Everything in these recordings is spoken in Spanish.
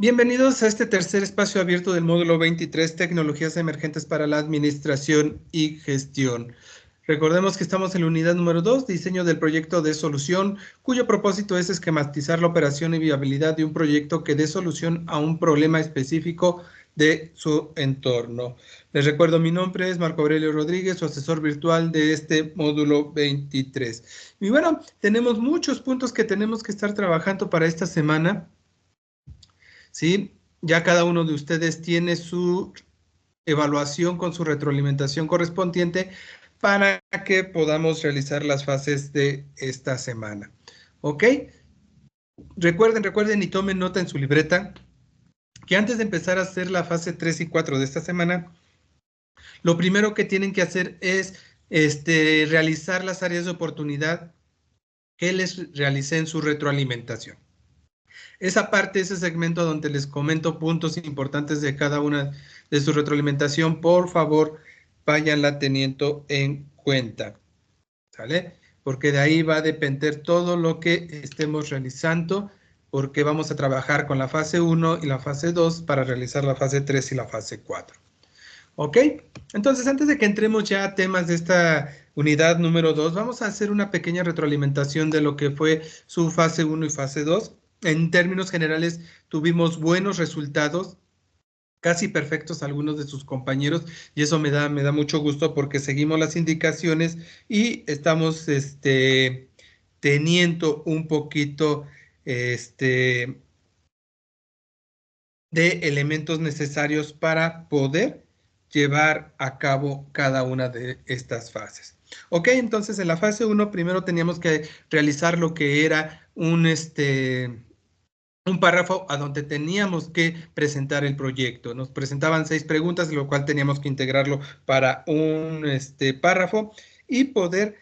Bienvenidos a este tercer espacio abierto del módulo 23, Tecnologías Emergentes para la Administración y Gestión. Recordemos que estamos en la unidad número 2, diseño del proyecto de solución, cuyo propósito es esquematizar la operación y viabilidad de un proyecto que dé solución a un problema específico de su entorno. Les recuerdo, mi nombre es Marco Aurelio Rodríguez, su asesor virtual de este módulo 23. Y bueno, tenemos muchos puntos que tenemos que estar trabajando para esta semana. ¿Sí? Ya cada uno de ustedes tiene su evaluación con su retroalimentación correspondiente para que podamos realizar las fases de esta semana. ¿Ok? Recuerden y tomen nota en su libreta que antes de empezar a hacer la fase 3 y 4 de esta semana, lo primero que tienen que hacer es realizar las áreas de oportunidad que les realicé en su retroalimentación. Esa parte, ese segmento donde les comento puntos importantes de cada una de su retroalimentación, por favor, váyanla teniendo en cuenta, ¿sale? Porque de ahí va a depender todo lo que estemos realizando, porque vamos a trabajar con la fase 1 y la fase 2 para realizar la fase 3 y la fase 4. ¿Ok? Entonces, antes de que entremos ya a temas de esta unidad número 2, vamos a hacer una pequeña retroalimentación de lo que fue su fase 1 y fase 2. En términos generales, tuvimos buenos resultados, casi perfectos algunos de sus compañeros, y eso me da mucho gusto porque seguimos las indicaciones y estamos teniendo un poquito de elementos necesarios para poder llevar a cabo cada una de estas fases. Ok, entonces en la fase 1 primero teníamos que realizar lo que era un párrafo a donde teníamos que presentar el proyecto. Nos presentaban 6 preguntas, lo cual teníamos que integrarlo para un párrafo y poder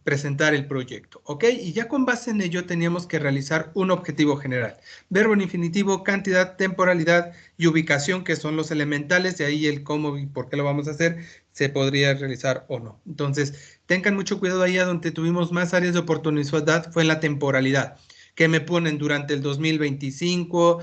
presentar el proyecto, ¿ok? Y ya con base en ello teníamos que realizar un objetivo general. Verbo en infinitivo, cantidad, temporalidad y ubicación, que son los elementales, de ahí el cómo y por qué lo vamos a hacer, se podría realizar o no. Entonces, tengan mucho cuidado ahí a donde tuvimos más áreas de oportunidad, fue en la temporalidad, que me ponen durante el 2025,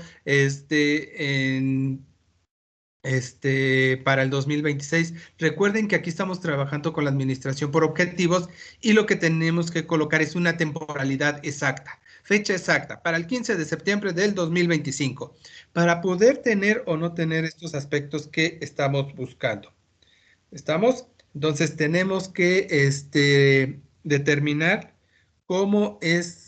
para el 2026. Recuerden que aquí estamos trabajando con la administración por objetivos y lo que tenemos que colocar es una temporalidad exacta, fecha exacta, para el 15 de septiembre del 2025, para poder tener o no tener estos aspectos que estamos buscando. ¿Estamos? Entonces tenemos que determinar cómo es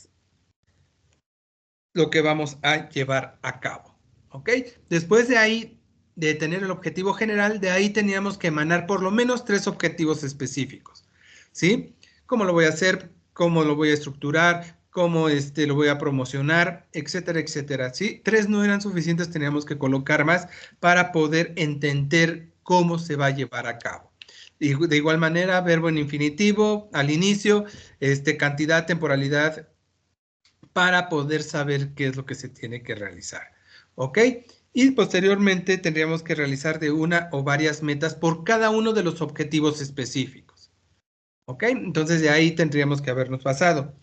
lo que vamos a llevar a cabo. ¿Ok? Después de ahí, de tener el objetivo general, de ahí teníamos que emanar por lo menos 3 objetivos específicos. ¿Sí? ¿Cómo lo voy a hacer? ¿Cómo lo voy a estructurar? ¿Cómo lo voy a promocionar? Etcétera, etcétera. ¿Sí? 3 no eran suficientes, teníamos que colocar más para poder entender cómo se va a llevar a cabo. Y de igual manera, verbo en infinitivo al inicio, cantidad, temporalidad, para poder saber qué es lo que se tiene que realizar. ¿Ok? Y posteriormente tendríamos que realizar de una o varias metas por cada uno de los objetivos específicos. ¿Ok? Entonces de ahí tendríamos que habernos pasado.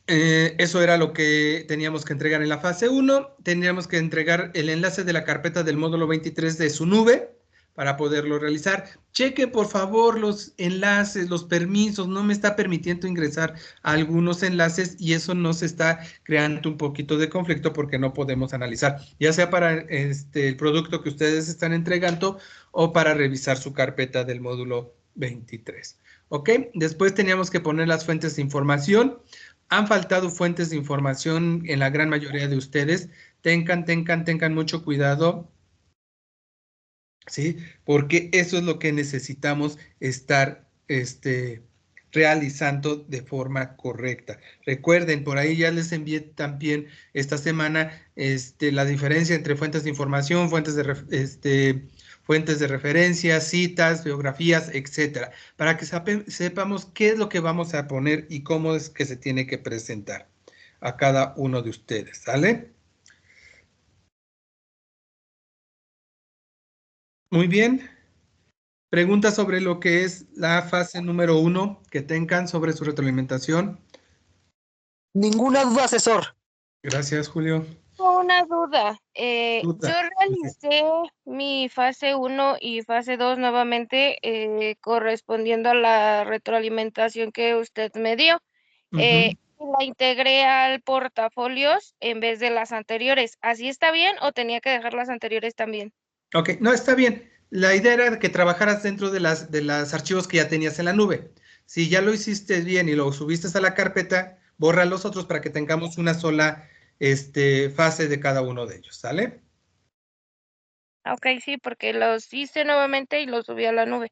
Eso era lo que teníamos que entregar en la fase 1. Tendríamos que entregar el enlace de la carpeta del módulo 23 de su nube para poderlo realizar. Cheque por favor los enlaces, los permisos. No me está permitiendo ingresar a algunos enlaces y eso nos está creando un poquito de conflicto porque no podemos analizar, ya sea para el producto que ustedes están entregando o para revisar su carpeta del módulo 23. ¿Ok? Después teníamos que poner las fuentes de información. Han faltado fuentes de información en la gran mayoría de ustedes. Tengan mucho cuidado, ¿sí? Porque eso es lo que necesitamos estar realizando de forma correcta. Recuerden, por ahí ya les envié también esta semana la diferencia entre fuentes de información, fuentes de referencia, citas, biografías, etcétera, para que sepamos qué es lo que vamos a poner y cómo es que se tiene que presentar a cada uno de ustedes, ¿sale? Muy bien. Preguntas sobre lo que es la fase número 1 que tengan sobre su retroalimentación. Ninguna duda, asesor. Gracias, Julio. tengo una duda. Yo Duda. realicé mi fase 1 y fase 2 nuevamente, correspondiendo a la retroalimentación que usted me dio. Ujú. La integré al portafolios en vez de las anteriores. ¿Así está bien o tenía que dejar las anteriores también? Ok, no, está bien. La idea era que trabajaras dentro de las archivos que ya tenías en la nube. Si ya lo hiciste bien y lo subiste a la carpeta, borra los otros para que tengamos una sola fase de cada uno de ellos, ¿sale? Ok, sí, porque los hice nuevamente y los subí a la nube.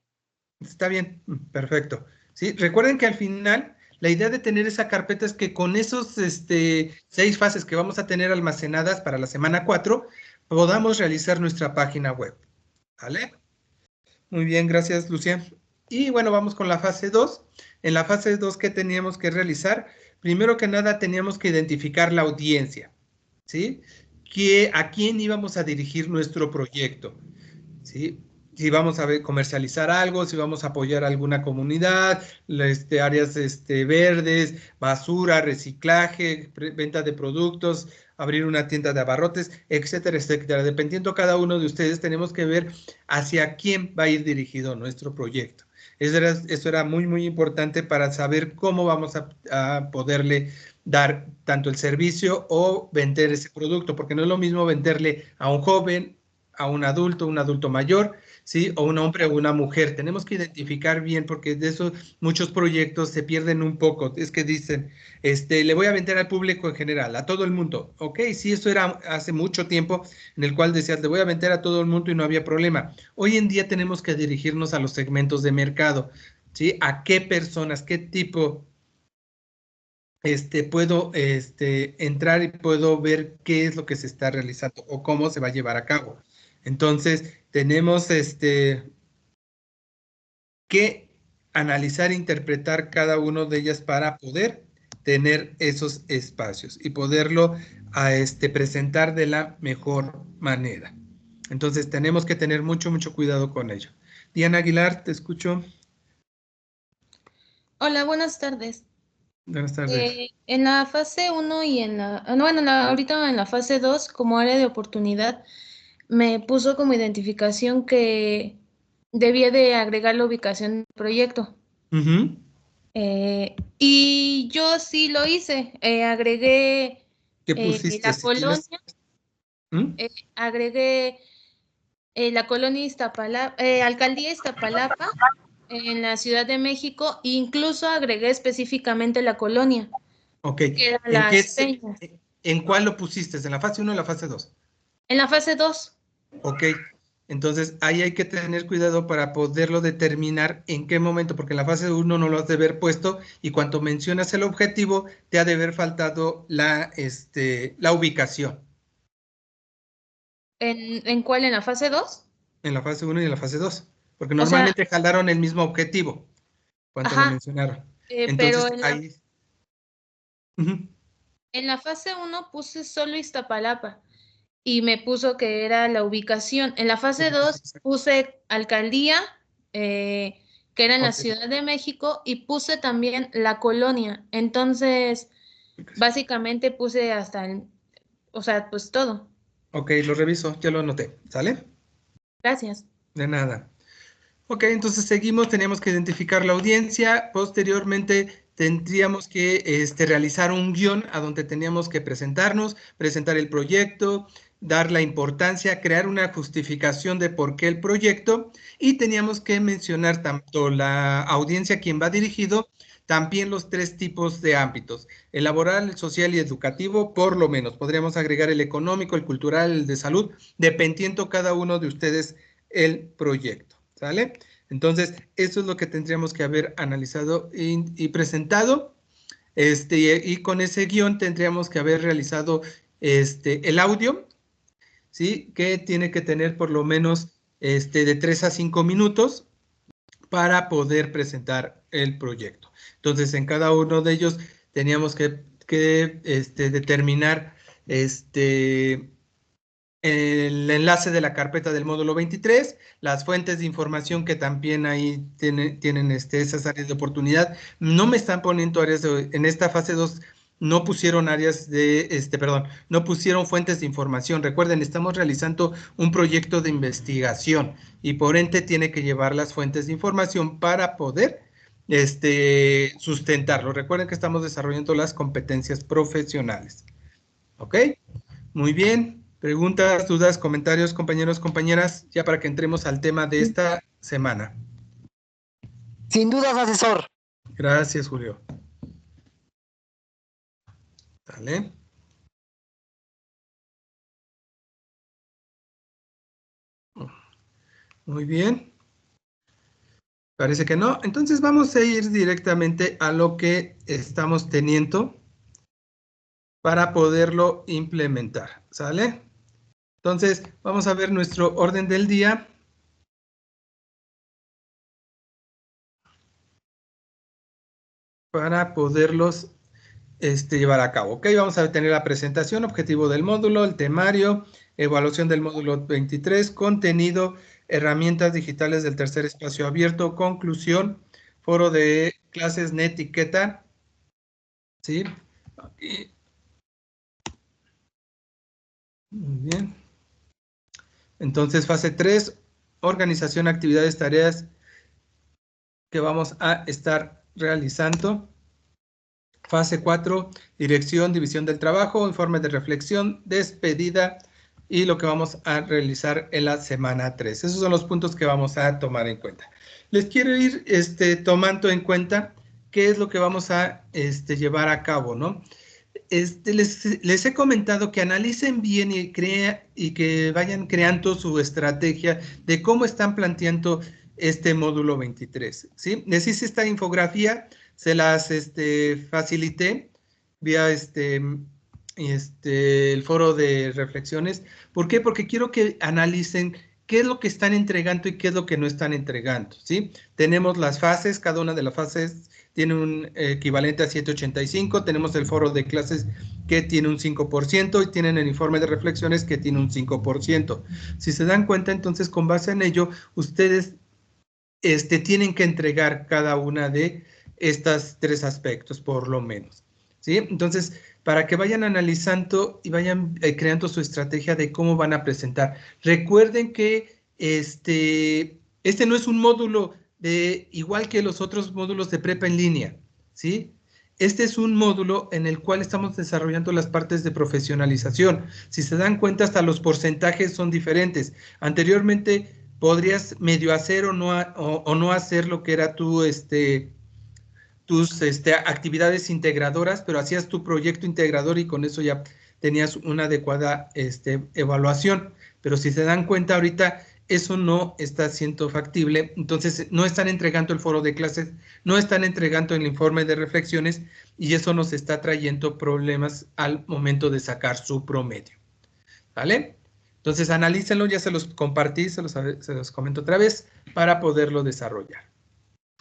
Está bien, perfecto. Sí, recuerden que al final la idea de tener esa carpeta es que con esos 6 fases que vamos a tener almacenadas para la semana 4 podamos realizar nuestra página web, ¿vale? Muy bien, gracias, Lucía. Y bueno, vamos con la fase 2. En la fase 2, ¿qué teníamos que realizar? Primero que nada, teníamos que identificar la audiencia, ¿sí? ¿A quién íbamos a dirigir nuestro proyecto? ¿Sí? Si vamos a comercializar algo, si vamos a apoyar a alguna comunidad, áreas verdes, basura, reciclaje, venta de productos, abrir una tienda de abarrotes, etcétera, etcétera. Dependiendo cada uno de ustedes, tenemos que ver hacia quién va a ir dirigido nuestro proyecto. Eso era muy, muy importante para saber cómo vamos a poderle dar tanto el servicio o vender ese producto, porque no es lo mismo venderle a un joven, a un adulto mayor, ¿sí? O un hombre o una mujer. Tenemos que identificar bien porque de eso muchos proyectos se pierden un poco. Es que dicen, le voy a vender al público en general, a todo el mundo. Ok, sí, eso era hace mucho tiempo en el cual decías, le voy a vender a todo el mundo y no había problema. Hoy en día tenemos que dirigirnos a los segmentos de mercado, ¿sí? A qué personas, qué tipo puedo entrar y puedo ver qué es lo que se está realizando o cómo se va a llevar a cabo. Entonces, tenemos que analizar e interpretar cada uno de ellas para poder tener esos espacios y poderlo presentar de la mejor manera. Entonces, tenemos que tener mucho, mucho cuidado con ello. Diana Aguilar, te escucho. Hola, buenas tardes. Buenas tardes. En la fase 1 y bueno, ahorita en la fase 2 como área de oportunidad, me puso como identificación que debía de agregar la ubicación del proyecto. Ujú. Y yo sí lo hice. Agregué ¿Qué pusiste? la Si tienes... colonia, ¿Mm? agregué la colonia Iztapalapa, Alcaldía Iztapalapa en la Ciudad de México, e incluso agregué específicamente la colonia, Ok. que era ¿En qué Las Peñas. en cuál lo pusiste? ¿En la fase 1 o en la fase 2? En la fase 2. Ok. Entonces, ahí hay que tener cuidado para poderlo determinar en qué momento, porque en la fase 1 no lo has de haber puesto y cuando mencionas el objetivo, te ha de haber faltado la ubicación ¿En cuál? ¿En la fase 2? en la fase 1 y en la fase 2, porque O sea, normalmente jalaron el mismo objetivo cuando lo ajá, mencionaron. pero Entonces, ahí... Ujú. en la fase 1 puse solo Iztapalapa y me puso que era la ubicación. En la fase 2 puse alcaldía, que era en la Ok. Ciudad de México, y puse también la colonia. Entonces, básicamente puse o sea, pues todo. Ok, lo reviso, ya lo anoté, ¿sale? Gracias. De nada. Ok, entonces seguimos, teníamos que identificar la audiencia, posteriormente tendríamos que realizar un guión a donde teníamos que presentarnos, presentar el proyecto, dar la importancia, crear una justificación de por qué el proyecto y teníamos que mencionar tanto la audiencia a quien va dirigido, también los 3 tipos de ámbitos, el laboral, el social y educativo, por lo menos. Podríamos agregar el económico, el cultural, el de salud, dependiendo cada uno de ustedes el proyecto. ¿Sale? Entonces, eso es lo que tendríamos que haber analizado y presentado. Y con ese guión tendríamos que haber realizado el audio, ¿sí? Que tiene que tener por lo menos de 3 a 5 minutos para poder presentar el proyecto. Entonces, en cada uno de ellos teníamos que determinar el enlace de la carpeta del módulo 23, las fuentes de información que también ahí tienen esas áreas de oportunidad. No me están poniendo áreas en esta fase 2, no pusieron áreas de, no pusieron fuentes de información. Recuerden, estamos realizando un proyecto de investigación y por ende tiene que llevar las fuentes de información para poder sustentarlo. Recuerden que estamos desarrollando las competencias profesionales. ¿Ok? Muy bien. Preguntas, dudas, comentarios, compañeros, compañeras, ya para que entremos al tema de esta semana. Sin dudas, asesor. Gracias, Julio. ¿Vale? Muy bien. Parece que no. Entonces vamos a ir directamente a lo que estamos teniendo para poderlo implementar. ¿Sale? Entonces vamos a ver nuestro orden del día. Para poderlos llevar a cabo. Ok, vamos a tener la presentación, objetivo del módulo, el temario, evaluación del módulo 23, contenido, herramientas digitales del tercer espacio abierto, conclusión, foro de clases, etiqueta. ¿Sí? Y, muy bien. Entonces, fase 3, organización, actividades, tareas que vamos a estar realizando. Fase 4, dirección, división del trabajo, informe de reflexión, despedida y lo que vamos a realizar en la semana 3. Esos son los puntos que vamos a tomar en cuenta. Les quiero ir tomando en cuenta qué es lo que vamos a llevar a cabo, ¿no? Les he comentado que analicen bien y que vayan creando su estrategia de cómo están planteando este módulo 23, ¿sí? Les hice esta infografía, se las facilité vía el foro de reflexiones. ¿Por qué? Porque quiero que analicen qué es lo que están entregando y qué es lo que no están entregando, ¿sí? Tenemos las fases, cada una de las fases tiene un equivalente a 785, tenemos el foro de clases que tiene un 5% y tienen el informe de reflexiones que tiene un 5%. Si se dan cuenta, entonces, con base en ello, ustedes tienen que entregar cada una de estos 3 aspectos, por lo menos, ¿sí? Entonces, para que vayan analizando y vayan creando su estrategia de cómo van a presentar. Recuerden que este no es un módulo igual que los otros módulos de prepa en línea, ¿sí? Este es un módulo en el cual estamos desarrollando las partes de profesionalización. Si se dan cuenta, hasta los porcentajes son diferentes. Anteriormente podrías medio hacer o no hacer lo que era tus actividades integradoras, pero hacías tu proyecto integrador y con eso ya tenías una adecuada evaluación. Pero si se dan cuenta ahorita, eso no está siendo factible, entonces no están entregando el foro de clases, no están entregando el informe de reflexiones y eso nos está trayendo problemas al momento de sacar su promedio. ¿Vale? Entonces analícenlo, ya se los compartí, se los comento otra vez para poderlo desarrollar.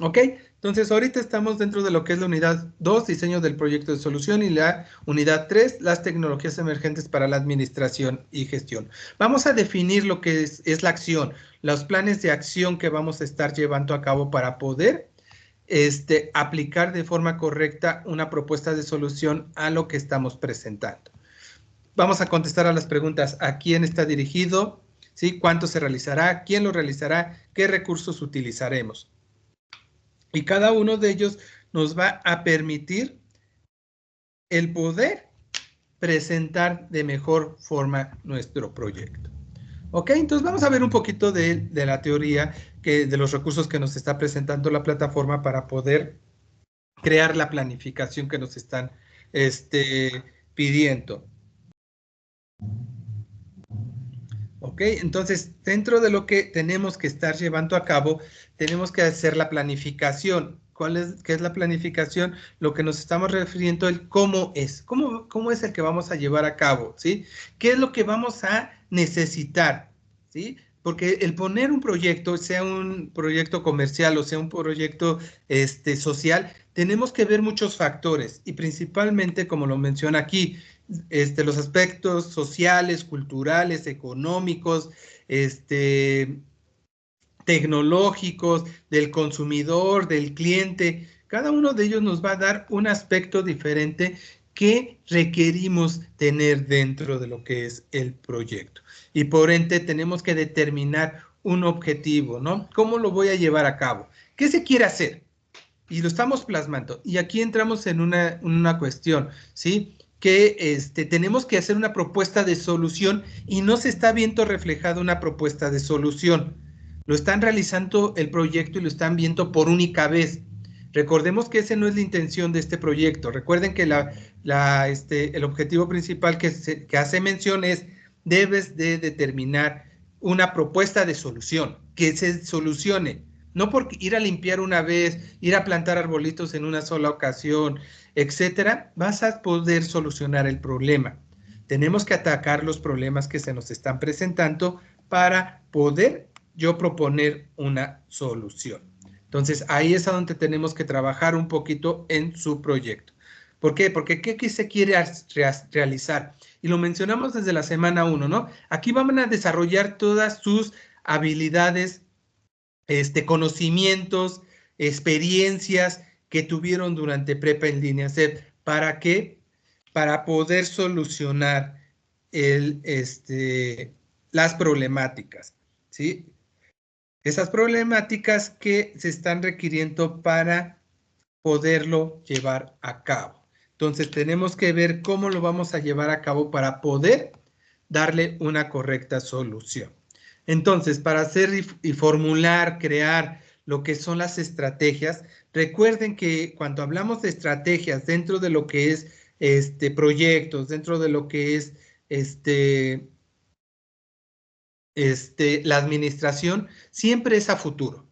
¿Ok? Entonces ahorita estamos dentro de lo que es la unidad 2, diseño del proyecto de solución, y la unidad 3, las tecnologías emergentes para la administración y gestión. Vamos a definir lo que es la acción, los planes de acción que vamos a estar llevando a cabo para poder aplicar de forma correcta una propuesta de solución a lo que estamos presentando. Vamos a contestar a las preguntas: ¿a quién está dirigido? ¿Sí? ¿Cuánto se realizará? ¿Quién lo realizará? ¿Qué recursos utilizaremos? Y cada uno de ellos nos va a permitir el poder presentar de mejor forma nuestro proyecto. ¿Ok? Entonces vamos a ver un poquito de la teoría, de los recursos que nos está presentando la plataforma para poder crear la planificación que nos están pidiendo. ¿Ok? Entonces, dentro de lo que tenemos que estar llevando a cabo, tenemos que hacer la planificación. ¿Qué es la planificación? Lo que nos estamos refiriendo es cómo es. ¿Cómo es el que vamos a llevar a cabo? ¿Sí? ¿Qué es lo que vamos a necesitar? ¿Sí? Porque el poner un proyecto, sea un proyecto comercial o sea un proyecto social, tenemos que ver muchos factores y principalmente, como lo menciona aquí, los aspectos sociales, culturales, económicos, tecnológicos, del consumidor, del cliente. Cada uno de ellos nos va a dar un aspecto diferente qué requerimos tener dentro de lo que es el proyecto. Y por ende tenemos que determinar un objetivo, ¿no? ¿Cómo lo voy a llevar a cabo? ¿Qué se quiere hacer? Y lo estamos plasmando. Y aquí entramos en una cuestión, ¿sí? Que tenemos que hacer una propuesta de solución y no se está viendo reflejada una propuesta de solución. Lo están realizando el proyecto y lo están viendo por única vez. Recordemos que esa no es la intención de este proyecto. Recuerden que el objetivo principal que hace mención es debes de determinar una propuesta de solución, que se solucione. No por ir a limpiar una vez, ir a plantar arbolitos en una sola ocasión, etcétera, vas a poder solucionar el problema. Tenemos que atacar los problemas que se nos están presentando para poder yo proponer una solución. Entonces, ahí es a donde tenemos que trabajar un poquito en su proyecto. ¿Por qué? Porque ¿qué se quiere realizar? Y lo mencionamos desde la semana 1, ¿no? Aquí van a desarrollar todas sus habilidades, conocimientos, experiencias que tuvieron durante Prepa en Línea CEP. ¿Para qué? Para poder solucionar las problemáticas, ¿sí? Esas problemáticas que se están requiriendo para poderlo llevar a cabo. Entonces, tenemos que ver cómo lo vamos a llevar a cabo para poder darle una correcta solución. Entonces, para hacer y formular, crear lo que son las estrategias, recuerden que cuando hablamos de estrategias dentro de lo que es proyectos, dentro de lo que es la administración, siempre es a futuro,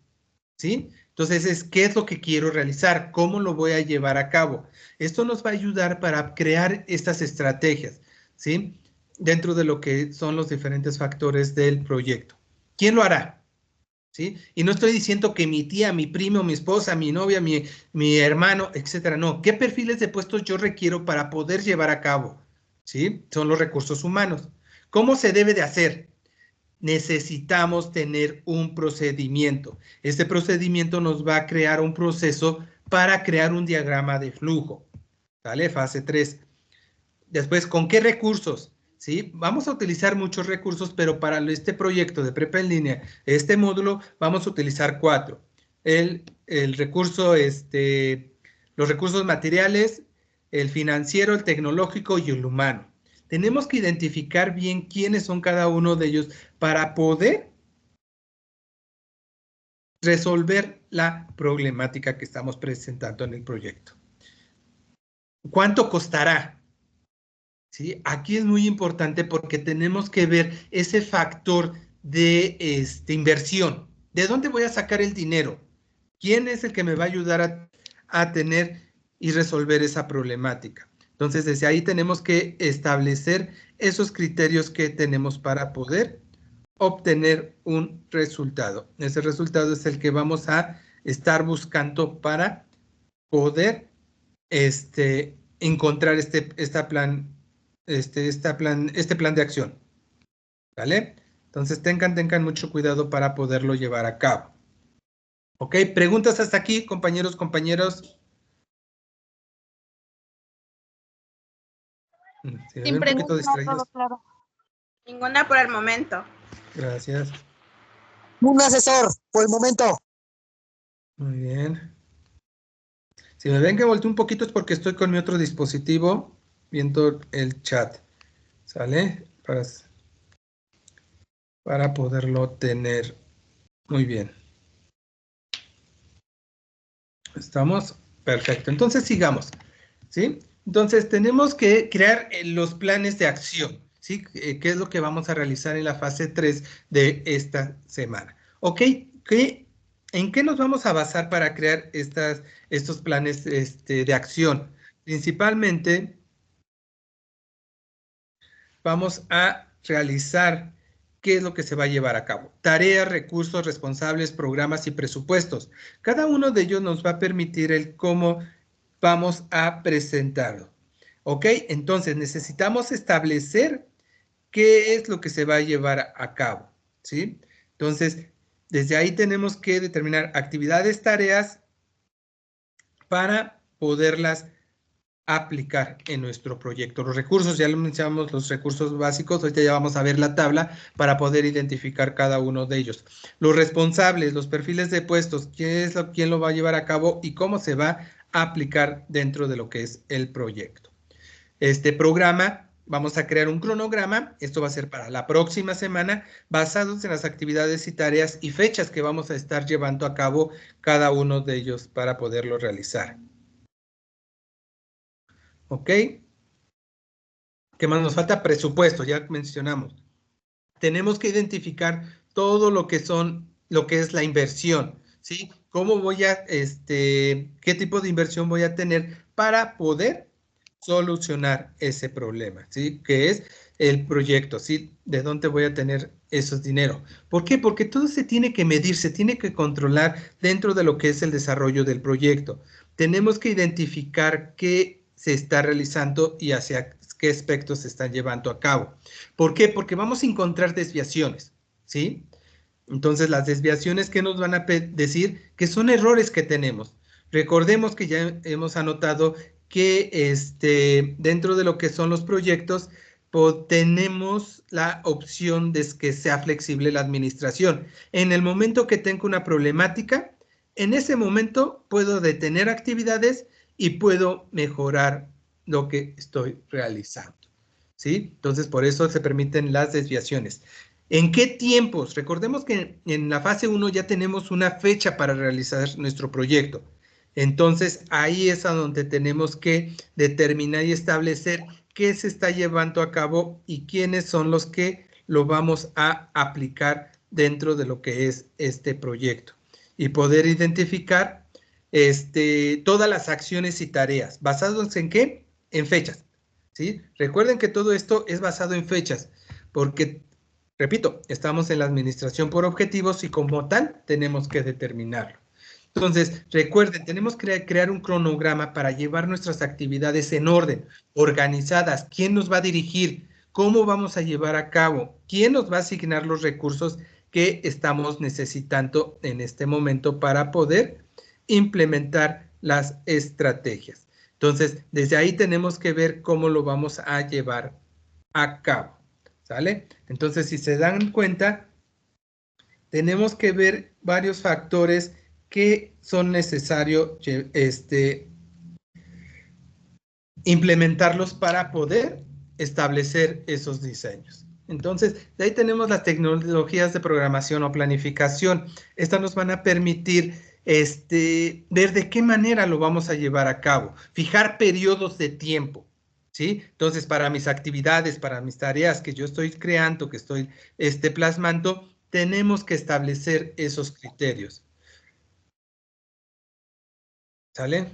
¿sí? Entonces, ¿qué es lo que quiero realizar? ¿Cómo lo voy a llevar a cabo? Esto nos va a ayudar para crear estas estrategias, ¿sí? Dentro de lo que son los diferentes factores del proyecto. ¿Quién lo hará? ¿Sí? Y no estoy diciendo que mi tía, mi primo, mi esposa, mi novia, mi hermano, etcétera. No, ¿qué perfiles de puestos yo requiero para poder llevar a cabo? ¿Sí? Son los recursos humanos. ¿Cómo se debe de hacer? Necesitamos tener un procedimiento. Este procedimiento nos va a crear un proceso para crear un diagrama de flujo. ¿Vale? Fase 3. Después, ¿con qué recursos? ¿Sí? Vamos a utilizar muchos recursos, pero para este proyecto de Prepa en Línea, este módulo, vamos a utilizar 4. El recurso, los recursos materiales, el financiero, el tecnológico y el humano. Tenemos que identificar bien quiénes son cada uno de ellos para poder resolver la problemática que estamos presentando en el proyecto. ¿Cuánto costará? ¿Sí? Aquí es muy importante porque tenemos que ver ese factor de inversión. ¿De dónde voy a sacar el dinero? ¿Quién es el que me va a ayudar a tener y resolver esa problemática? Entonces, desde ahí tenemos que establecer esos criterios que tenemos para poder obtener un resultado. Ese resultado es el que vamos a estar buscando para poder encontrar este plan de acción. ¿Vale? Entonces tengan mucho cuidado para poderlo llevar a cabo. ¿Ok? ¿Preguntas hasta aquí, compañeros, compañeros? Sin preguntas, todo claro. Ninguna por el momento. Gracias. Un asesor, por el momento. Muy bien. Si me ven que volteo un poquito es porque estoy con mi otro dispositivo viendo el chat. ¿Sale? Para poderlo tener. Muy bien. ¿Estamos? Perfecto. Entonces sigamos. ¿Sí? Entonces tenemos que crear los planes de acción. ¿Sí? ¿Qué es lo que vamos a realizar en la fase 3 de esta semana? ¿Ok? ¿En qué nos vamos a basar para crear estos planes de acción? Principalmente vamos a realizar qué es lo que se va a llevar a cabo. Tareas, recursos, responsables, programas y presupuestos. Cada uno de ellos nos va a permitir el cómo vamos a presentarlo. ¿Ok? Entonces necesitamos establecer qué es lo que se va a llevar a cabo. ¿Sí? Entonces, desde ahí tenemos que determinar actividades, tareas para poderlas aplicar en nuestro proyecto. Los recursos, ya lo mencionamos, los recursos básicos, ahorita ya vamos a ver la tabla para poder identificar cada uno de ellos. Los responsables, los perfiles de puestos, quién lo va a llevar a cabo y cómo se va a aplicar dentro de lo que es el proyecto. Este programa, vamos a crear un cronograma, esto va a ser para la próxima semana, basados en las actividades y tareas y fechas que vamos a estar llevando a cabo cada uno de ellos para poderlo realizar. ¿Ok? ¿Qué más nos falta? Presupuesto, ya mencionamos. Tenemos que identificar todo lo que es la inversión, ¿sí? ¿Cómo voy a, qué tipo de inversión voy a tener para poder solucionar ese problema, ¿sí? Que es el proyecto, ¿sí? ¿De dónde voy a tener esos dinero? ¿Por qué? Porque todo se tiene que medir, se tiene que controlar dentro de lo que es el desarrollo del proyecto. Tenemos que identificar qué se está realizando y hacia qué aspectos se están llevando a cabo. ¿Por qué? Porque vamos a encontrar desviaciones, ¿sí? Entonces, las desviaciones que nos van a decir que son errores que tenemos. Recordemos que ya hemos anotado que dentro de lo que son los proyectos, tenemos la opción de que sea flexible la administración. En el momento que tengo una problemática, en ese momento puedo detener actividades y puedo mejorar lo que estoy realizando, ¿sí? Entonces, por eso se permiten las desviaciones. ¿En qué tiempos? Recordemos que en la fase 1 ya tenemos una fecha para realizar nuestro proyecto. Entonces, ahí es a donde tenemos que determinar y establecer qué se está llevando a cabo y quiénes son los que lo vamos a aplicar dentro de lo que es este proyecto. Y poder identificar todas las acciones y tareas. ¿Basados en qué? En fechas, ¿sí? Recuerden que todo esto es basado en fechas, porque, repito, estamos en la administración por objetivos y como tal tenemos que determinarlo. Entonces, recuerden, tenemos que crear un cronograma para llevar nuestras actividades en orden, organizadas. ¿Quién nos va a dirigir? ¿Cómo vamos a llevar a cabo? ¿Quién nos va a asignar los recursos que estamos necesitando en este momento para poder implementar las estrategias? Entonces, desde ahí tenemos que ver cómo lo vamos a llevar a cabo, ¿sale? Entonces, si se dan cuenta, tenemos que ver varios factores que son necesarios implementarlos para poder establecer esos diseños. Entonces, de ahí tenemos las tecnologías de programación o planificación. Estas nos van a permitir ver de qué manera lo vamos a llevar a cabo, fijar periodos de tiempo, ¿sí? Entonces, para mis actividades, para mis tareas que yo estoy creando, que estoy plasmando, tenemos que establecer esos criterios. ¿Sale?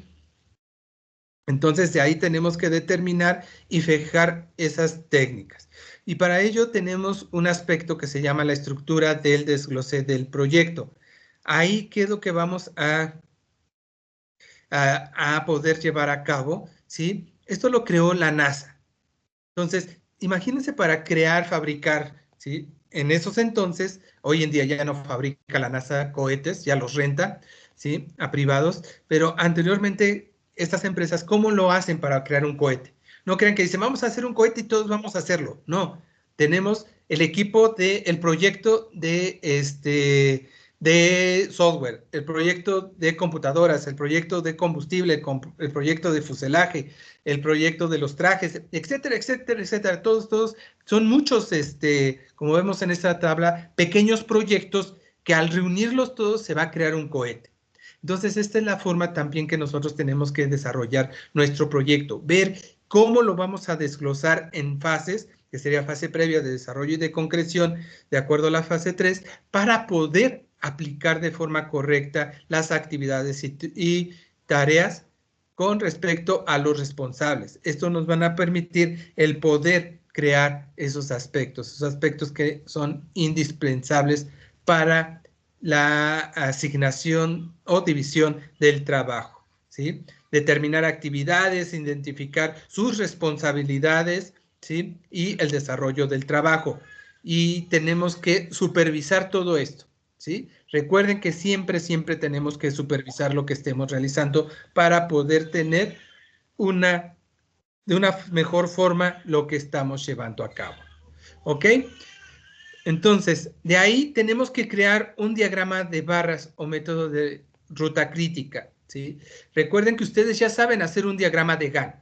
Entonces, de ahí tenemos que determinar y fijar esas técnicas. Y para ello tenemos un aspecto que se llama la estructura del desglose del proyecto. Ahí, ¿qué es lo que vamos a poder llevar a cabo? ¿Sí? Esto lo creó la NASA. Entonces, imagínense para crear, fabricar, ¿sí? En esos entonces, hoy en día ya no fabrica la NASA cohetes, ya los renta, ¿sí? A privados, pero anteriormente estas empresas, ¿cómo lo hacen para crear un cohete? No crean que dicen, vamos a hacer un cohete y todos vamos a hacerlo. No, tenemos el equipo del proyecto de software, el proyecto de computadoras, el proyecto de combustible, el proyecto de fuselaje, el proyecto de los trajes, etcétera, etcétera, etcétera. Todos son muchos, como vemos en esta tabla, pequeños proyectos que al reunirlos todos se va a crear un cohete. Entonces, esta es la forma también que nosotros tenemos que desarrollar nuestro proyecto, ver cómo lo vamos a desglosar en fases, que sería fase previa de desarrollo y de concreción, de acuerdo a la fase 3, para poder aplicar de forma correcta las actividades y tareas con respecto a los responsables. Esto nos van a permitir el poder crear esos aspectos que son indispensables para la asignación o división del trabajo, ¿sí? Determinar actividades, identificar sus responsabilidades, ¿sí? Y el desarrollo del trabajo. Y tenemos que supervisar todo esto, ¿sí? Recuerden que siempre tenemos que supervisar lo que estemos realizando para poder tener una de una mejor forma lo que estamos llevando a cabo. ¿Ok? Entonces, de ahí tenemos que crear un diagrama de barras o método de ruta crítica, ¿sí? Recuerden que ustedes ya saben hacer un diagrama de Gantt.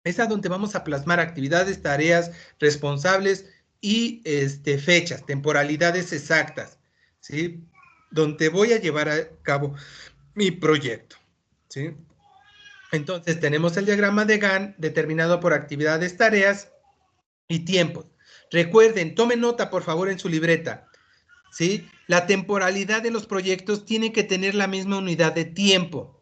Es a donde vamos a plasmar actividades, tareas, responsables y fechas, temporalidades exactas, ¿sí? Donde voy a llevar a cabo mi proyecto, ¿sí? Entonces, tenemos el diagrama de Gantt determinado por actividades, tareas y tiempos. Recuerden, tomen nota, por favor, en su libreta, ¿sí? La temporalidad de los proyectos tiene que tener la misma unidad de tiempo.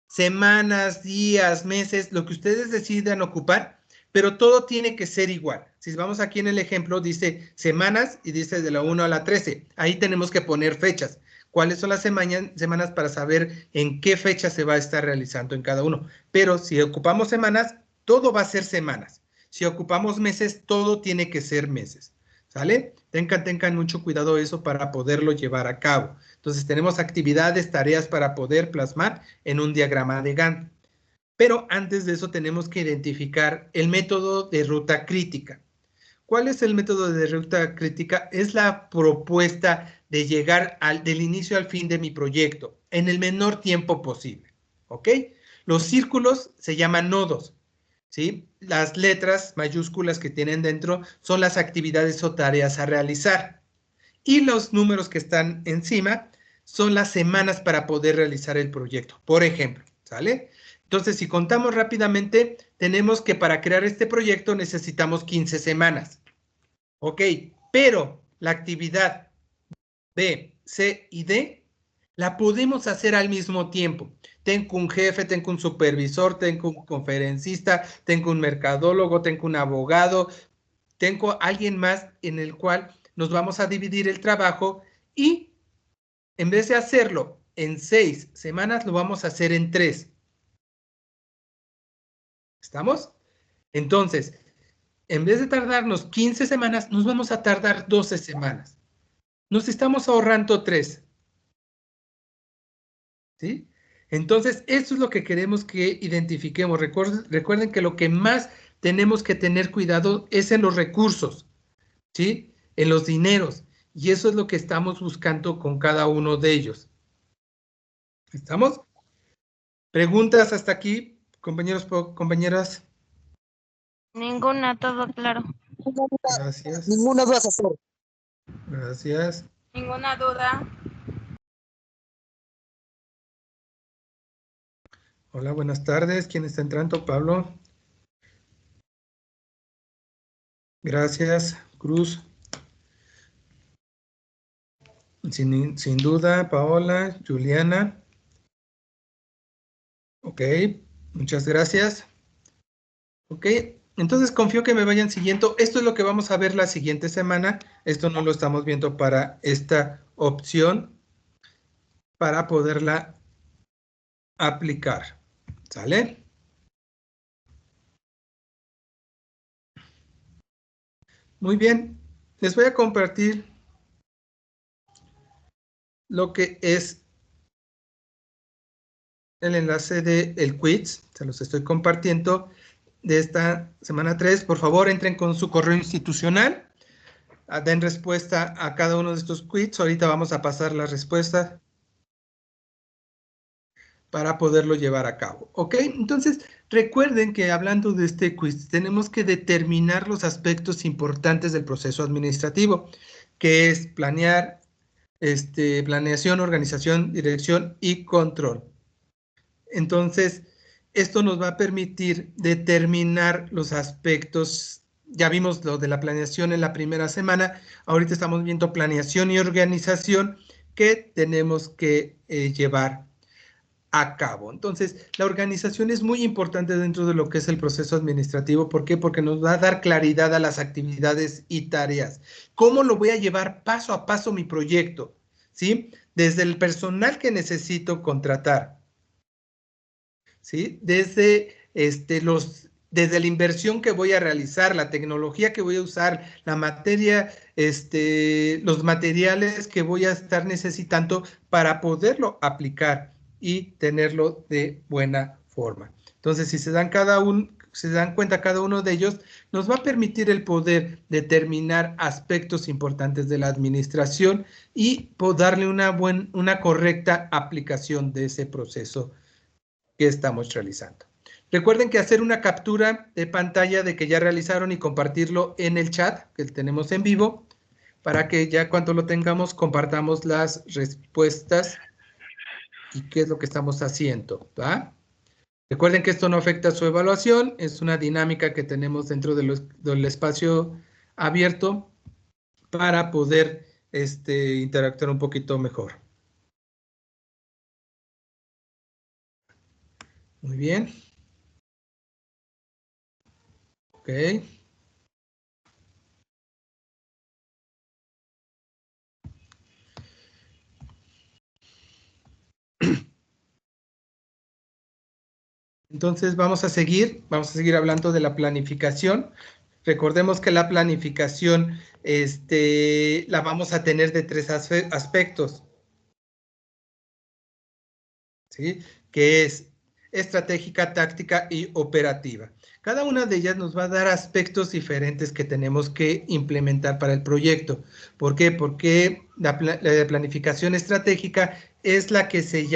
Semanas, días, meses, lo que ustedes decidan ocupar, pero todo tiene que ser igual. Si vamos aquí en el ejemplo, dice semanas y dice de la 1 a la 13. Ahí tenemos que poner fechas. ¿Cuáles son las semanas para saber en qué fecha se va a estar realizando en cada uno? Pero si ocupamos semanas, todo va a ser semanas. Si ocupamos meses, todo tiene que ser meses. ¿Sale? Tengan mucho cuidado eso para poderlo llevar a cabo. Entonces tenemos actividades, tareas para poder plasmar en un diagrama de Gantt. Pero antes de eso tenemos que identificar el método de ruta crítica. ¿Cuál es el método de ruta crítica? Es la propuesta de llegar del inicio al fin de mi proyecto en el menor tiempo posible. ¿Ok? Los círculos se llaman nodos. ¿Sí? Las letras mayúsculas que tienen dentro son las actividades o tareas a realizar. Y los números que están encima son las semanas para poder realizar el proyecto, por ejemplo, ¿sale? Entonces, si contamos rápidamente, tenemos que para crear este proyecto necesitamos 15 semanas. Ok, pero la actividad B, C y D la podemos hacer al mismo tiempo. Tengo un jefe, tengo un supervisor, tengo un conferencista, tengo un mercadólogo, tengo un abogado, tengo alguien más en el cual nos vamos a dividir el trabajo y en vez de hacerlo en 6 semanas, lo vamos a hacer en 3. ¿Estamos? Entonces, en vez de tardarnos 15 semanas, nos vamos a tardar 12 semanas. Nos estamos ahorrando 3. ¿Sí? Entonces, eso es lo que queremos que identifiquemos. Recuerden que lo que más tenemos que tener cuidado es en los recursos, ¿sí? En los dineros. Y eso es lo que estamos buscando con cada uno de ellos. ¿Estamos? ¿Preguntas hasta aquí, compañeros, compañeras? Ninguna, todo claro. Gracias. Ninguna duda, asesor. Gracias. Ninguna duda. Hola, buenas tardes. ¿Quién está entrando? Pablo. Gracias, Cruz. Sin duda, Paola, Juliana. Ok, muchas gracias. Ok, entonces confío que me vayan siguiendo. Esto es lo que vamos a ver la siguiente semana. Esto no lo estamos viendo para esta opción para poderla aplicar. ¿Sale? Muy bien. Les voy a compartir lo que es el enlace del quiz. Se los estoy compartiendo de esta semana 3. Por favor, entren con su correo institucional. Den respuesta a cada uno de estos quiz. Ahorita vamos a pasar las respuestas para poderlo llevar a cabo. ¿Ok? Entonces, recuerden que hablando de este quiz, tenemos que determinar los aspectos importantes del proceso administrativo, que es planear, planeación, organización, dirección y control. Entonces, esto nos va a permitir determinar los aspectos. Ya vimos lo de la planeación en la primera semana. Ahorita estamos viendo planeación y organización que tenemos que llevar a cabo. Entonces, la organización es muy importante dentro de lo que es el proceso administrativo. ¿Por qué? Porque nos va a dar claridad a las actividades y tareas. ¿Cómo lo voy a llevar paso a paso mi proyecto? ¿Sí? Desde el personal que necesito contratar, ¿sí? Desde desde la inversión que voy a realizar, la tecnología que voy a usar, la materia, los materiales que voy a estar necesitando para poderlo aplicar y tenerlo de buena forma. Entonces, si se dan se dan cuenta cada uno de ellos, nos va a permitir el poder determinar aspectos importantes de la administración y darle una correcta aplicación de ese proceso que estamos realizando. Recuerden que hacer una captura de pantalla de que ya realizaron y compartirlo en el chat que tenemos en vivo, para que ya cuando lo tengamos compartamos las respuestas y qué es lo que estamos haciendo, ¿va? Recuerden que esto no afecta su evaluación, es una dinámica que tenemos dentro del espacio abierto para poder interactuar un poquito mejor. Muy bien. Ok. Entonces vamos a seguir hablando de la planificación. Recordemos que la planificación la vamos a tener de 3 aspectos, ¿sí? Que es estratégica, táctica y operativa. Cada una de ellas nos va a dar aspectos diferentes que tenemos que implementar para el proyecto. ¿Por qué? Porque la planificación estratégica es la que se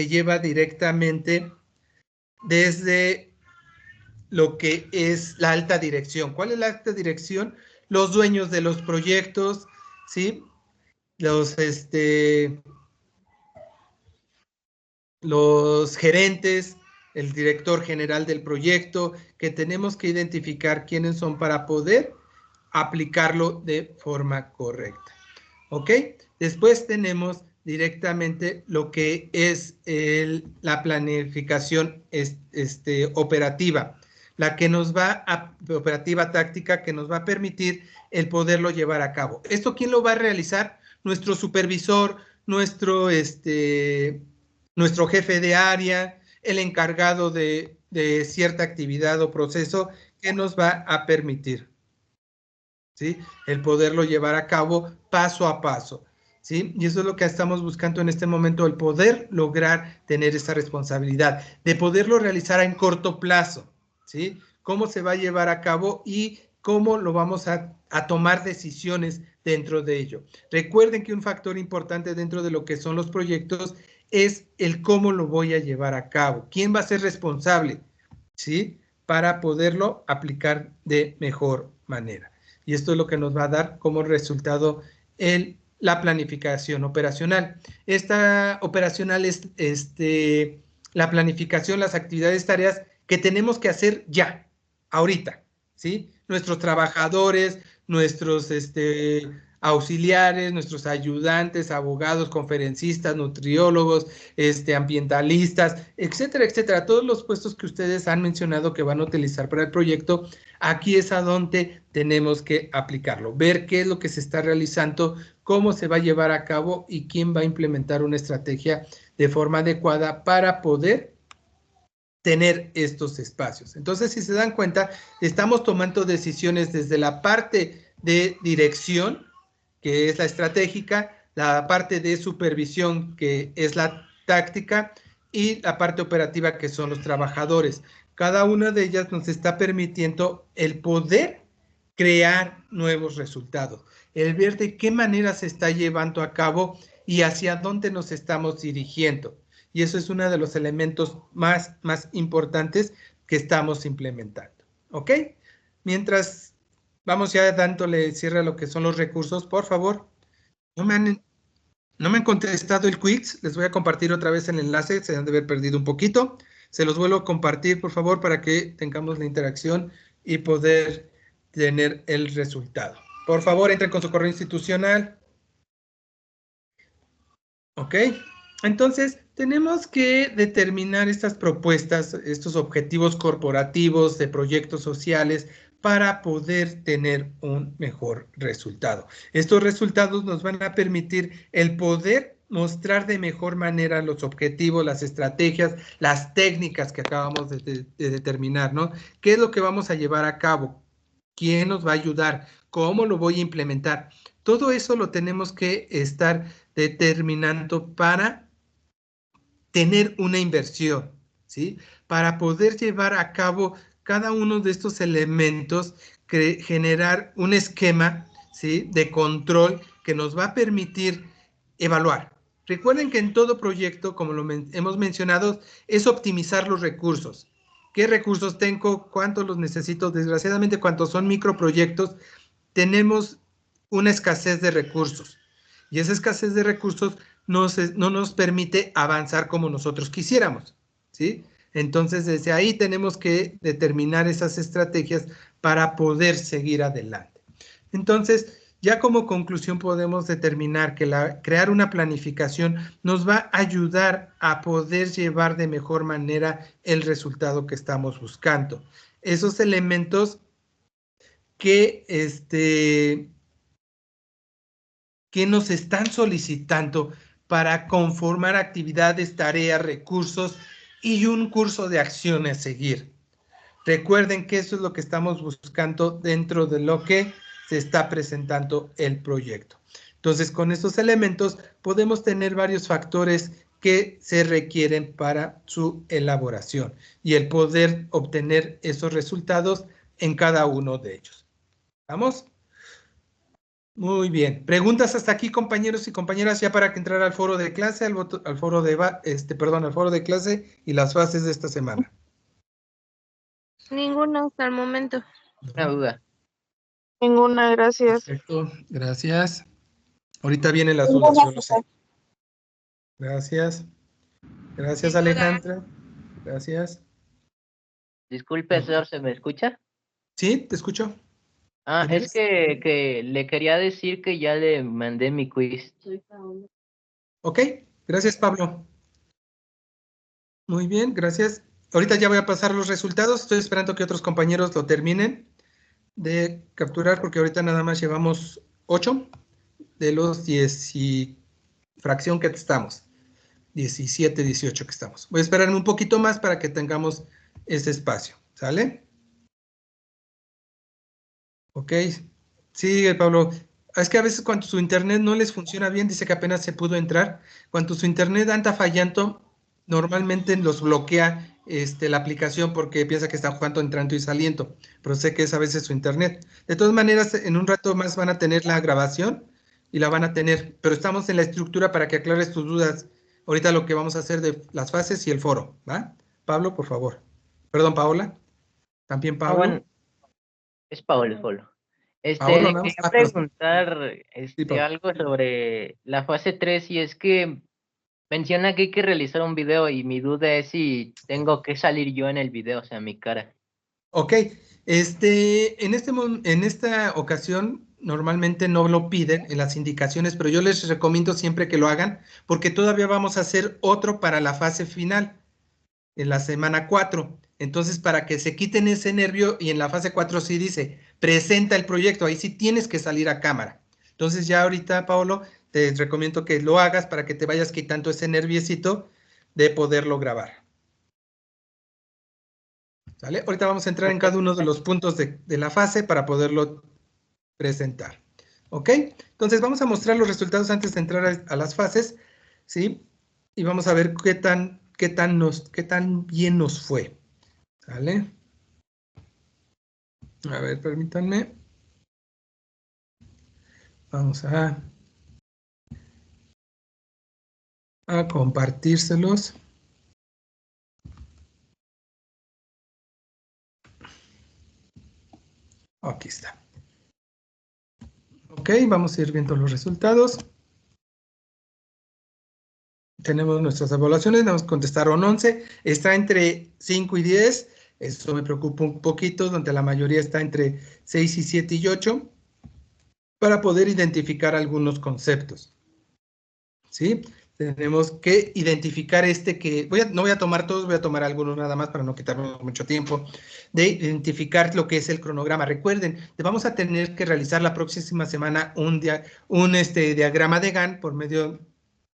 lleva directamente desde lo que es la alta dirección. ¿Cuál es la alta dirección? Los dueños de los proyectos, ¿sí? Los gerentes, el director general del proyecto, que tenemos que identificar quiénes son para poder aplicarlo de forma correcta. ¿Ok? Después tenemos directamente lo que es la planificación operativa, la que nos va operativa táctica, que nos va a permitir el poderlo llevar a cabo. ¿Esto quién lo va a realizar? Nuestro supervisor, nuestro jefe de área, el encargado de cierta actividad o proceso que nos va a permitir, ¿sí? El poderlo llevar a cabo paso a paso, ¿sí? Y eso es lo que estamos buscando en este momento, el poder lograr tener esa responsabilidad, de poderlo realizar en corto plazo, ¿sí? Cómo se va a llevar a cabo y cómo lo vamos a tomar decisiones dentro de ello. Recuerden que un factor importante dentro de lo que son los proyectos es el cómo lo voy a llevar a cabo, quién va a ser responsable, ¿sí? Para poderlo aplicar de mejor manera. Y esto es lo que nos va a dar como resultado la planificación operacional. Esta operacional es la planificación, las actividades, tareas que tenemos que hacer ya, ahorita, ¿sí? Nuestros trabajadores, nuestros auxiliares, nuestros ayudantes, abogados, conferencistas, nutriólogos, ambientalistas, etcétera, etcétera. Todos los puestos que ustedes han mencionado que van a utilizar para el proyecto, aquí es a donde tenemos que aplicarlo, ver qué es lo que se está realizando, cómo se va a llevar a cabo y quién va a implementar una estrategia de forma adecuada para poder tener estos espacios. Entonces, si se dan cuenta, estamos tomando decisiones desde la parte de dirección, que es la estratégica, la parte de supervisión, que es la táctica, y la parte operativa, que son los trabajadores. Cada una de ellas nos está permitiendo el poder crear nuevos resultados, el ver de qué manera se está llevando a cabo y hacia dónde nos estamos dirigiendo. Y eso es uno de los elementos más importantes que estamos implementando. ¿Ok? Mientras vamos ya dándole cierre a lo que son los recursos, por favor. No me han contestado el quiz. Les voy a compartir otra vez el enlace. Se han de haber perdido un poquito. Se los vuelvo a compartir, por favor, para que tengamos la interacción y poder tener el resultado. Por favor, entren con su correo institucional. ¿Ok? Entonces, tenemos que determinar estas propuestas, estos objetivos corporativos de proyectos sociales para poder tener un mejor resultado. Estos resultados nos van a permitir el poder mostrar de mejor manera los objetivos, las estrategias, las técnicas que acabamos de determinar, ¿no? ¿Qué es lo que vamos a llevar a cabo? ¿Quién nos va a ayudar? ¿Cómo lo voy a implementar? Todo eso lo tenemos que estar determinando para tener una inversión, ¿sí? Para poder llevar a cabo cada uno de estos elementos, generar un esquema, ¿sí?, de control que nos va a permitir evaluar. Recuerden que en todo proyecto, como lo hemos mencionado, es optimizar los recursos. ¿Qué recursos tengo? ¿Cuántos los necesito? Desgraciadamente, cuando son microproyectos, tenemos una escasez de recursos. Y esa escasez de recursos no nos permite avanzar como nosotros quisiéramos, ¿sí? Entonces, desde ahí tenemos que determinar esas estrategias para poder seguir adelante. Entonces, ya como conclusión podemos determinar que crear una planificación nos va a ayudar a poder llevar de mejor manera el resultado que estamos buscando. Esos elementos que nos están solicitando para conformar actividades, tareas, recursos y un curso de acción a seguir. Recuerden que eso es lo que estamos buscando dentro de lo que se está presentando el proyecto. Entonces, con estos elementos podemos tener varios factores que se requieren para su elaboración y el poder obtener esos resultados en cada uno de ellos. ¿Vamos? Muy bien. ¿Preguntas hasta aquí, compañeros y compañeras, ya para que entrar al foro de clase, al foro de clase y las fases de esta semana? Ninguna hasta el momento. Una duda. Ninguna, gracias. Perfecto, gracias. Ahorita vienen las dudas, yo lo sé. Gracias. Gracias, Alejandra. Gracias. Disculpe, señor, ¿se me escucha? Sí, te escucho. Ah, ¿Quién es eres? que le quería decir que ya le mandé mi quiz. Ok, gracias, Pablo. Muy bien, gracias. Ahorita ya voy a pasar los resultados. Estoy esperando que otros compañeros lo terminen de capturar, porque ahorita nada más llevamos 8 de los 10 y fracción que estamos. 17, 18 que estamos. Voy a esperarme un poquito más para que tengamos ese espacio. ¿Sale? Ok. Sí, Pablo. Es que a veces cuando su internet no les funciona bien, dice que apenas se pudo entrar. Cuando su internet anda fallando, normalmente los bloquea la aplicación porque piensa que está jugando, entrando y saliendo. Pero sé que es a veces su internet. De todas maneras, en un rato más van a tener la grabación y la van a tener. Pero estamos en la estructura para que aclares tus dudas. Ahorita lo que vamos a hacer de las fases y el foro, ¿va? Pablo, por favor. Perdón, Paola. También Pablo. Bueno, es Paolo solo. Paolo, Le nada más. quería Pero- preguntar Sí, Pablo. algo sobre la fase 3 y es que menciona que hay que realizar un video y mi duda es si tengo que salir yo en el video, o sea, mi cara. Ok, en esta ocasión normalmente no lo piden en las indicaciones, pero yo les recomiendo siempre que lo hagan porque todavía vamos a hacer otro para la fase final, en la semana 4. Entonces, para que se quiten ese nervio y en la fase 4 sí dice, presenta el proyecto, ahí sí tienes que salir a cámara. Entonces ya ahorita, Paolo, te recomiendo que lo hagas para que te vayas quitando ese nerviecito de poderlo grabar. ¿Sale? Ahorita vamos a entrar en cada uno de los puntos de la fase para poderlo presentar. ¿Ok? Entonces vamos a mostrar los resultados antes de entrar a las fases, ¿sí? Y vamos a ver qué tan bien nos fue. ¿Sale? A ver, permítanme. Vamos a compartírselos. Aquí está. Ok, vamos a ir viendo los resultados. Tenemos nuestras evaluaciones, nos contestaron 11, está entre 5 y 10, eso me preocupa un poquito, donde la mayoría está entre 6 y 7 y 8, para poder identificar algunos conceptos. ¿Sí? Tenemos que identificar no voy a tomar todos, voy a tomar algunos nada más para no quitarnos mucho tiempo, de identificar lo que es el cronograma. Recuerden, vamos a tener que realizar la próxima semana un diagrama de Gantt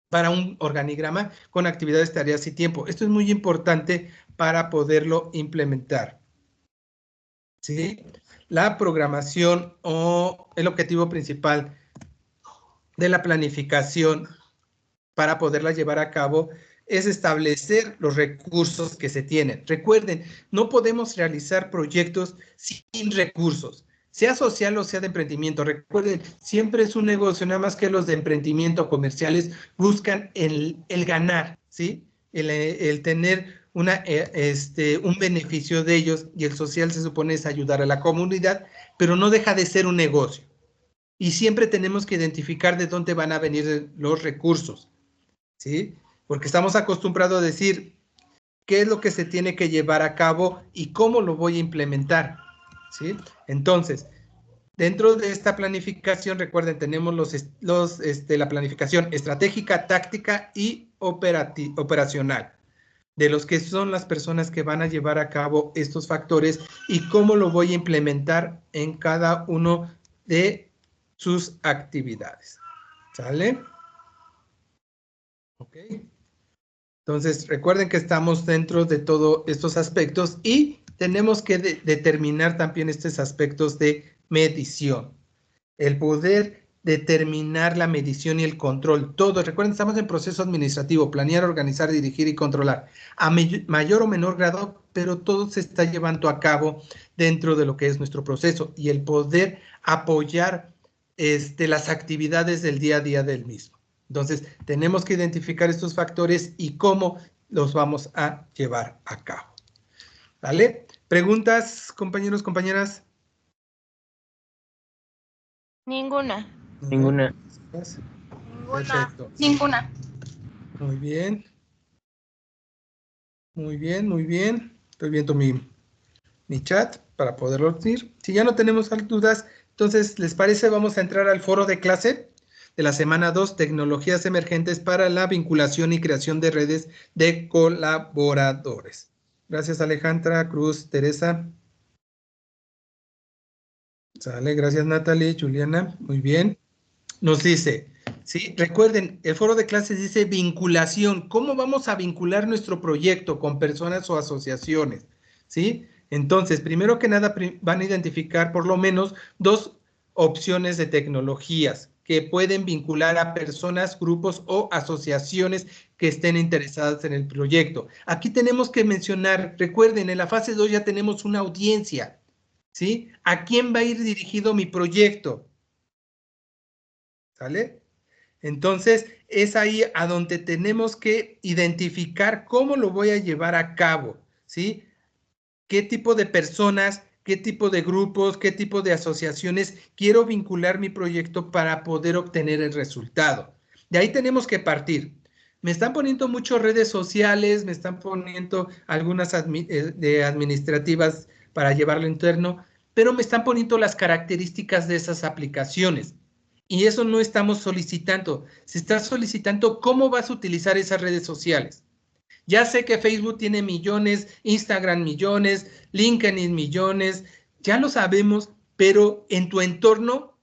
para un organigrama con actividades, tareas y tiempo. Esto es muy importante para poderlo implementar. ¿Sí? La programación o el objetivo principal de la planificación para poderla llevar a cabo es establecer los recursos que se tienen. Recuerden, no podemos realizar proyectos sin recursos, sea social o sea de emprendimiento. Recuerden, siempre es un negocio, nada más que los de emprendimiento comerciales buscan el ganar, ¿sí? El tener un beneficio de ellos, y el social se supone es ayudar a la comunidad, pero no deja de ser un negocio. Y siempre tenemos que identificar de dónde van a venir los recursos, ¿sí? Porque estamos acostumbrados a decir qué es lo que se tiene que llevar a cabo y cómo lo voy a implementar, ¿sí? Entonces, dentro de esta planificación, recuerden, tenemos la planificación estratégica, táctica y operacional, de los que son las personas que van a llevar a cabo estos factores y cómo lo voy a implementar en cada uno de sus actividades. ¿Sale? Ok. Entonces, recuerden que estamos dentro de todos estos aspectos y tenemos que determinar también estos aspectos de medición. El poder determinar la medición y el control. Todo, recuerden, estamos en proceso administrativo, planear, organizar, dirigir y controlar. A mayor o menor grado, pero todo se está llevando a cabo dentro de lo que es nuestro proceso y el poder apoyar las actividades del día a día del mismo. Entonces, tenemos que identificar estos factores y cómo los vamos a llevar a cabo. ¿Vale? ¿Preguntas, compañeros, compañeras? Ninguna. Ninguna. Perfecto. Ninguna. Muy bien. Muy bien, muy bien. Estoy viendo mi chat para poderlo decir. Si ya no tenemos dudas, entonces, ¿les parece? Vamos a entrar al foro de clase de la semana 2, tecnologías emergentes para la vinculación y creación de redes de colaboradores. Gracias, Alejandra, Cruz, Teresa. Sale, gracias, Natalie, Juliana. Muy bien. Nos dice, sí, recuerden, el foro de clases dice vinculación. ¿Cómo vamos a vincular nuestro proyecto con personas o asociaciones? ¿Sí? Entonces, primero que nada, van a identificar por lo menos 2 opciones de tecnologías que pueden vincular a personas, grupos o asociaciones que estén interesadas en el proyecto. Aquí tenemos que mencionar, recuerden, en la fase 2 ya tenemos una audiencia, ¿sí? ¿A quién va a ir dirigido mi proyecto? ¿Sale? Entonces, es ahí a donde tenemos que identificar cómo lo voy a llevar a cabo, ¿sí? ¿Qué tipo de personas, qué tipo de grupos, qué tipo de asociaciones quiero vincular mi proyecto para poder obtener el resultado? De ahí tenemos que partir. Me están poniendo muchas redes sociales, me están poniendo algunas administrativas para llevarlo interno, pero me están poniendo las características de esas aplicaciones. Y eso no estamos solicitando. Se está solicitando cómo vas a utilizar esas redes sociales. Ya sé que Facebook tiene millones, Instagram millones, LinkedIn millones, ya lo sabemos, pero en tu entorno,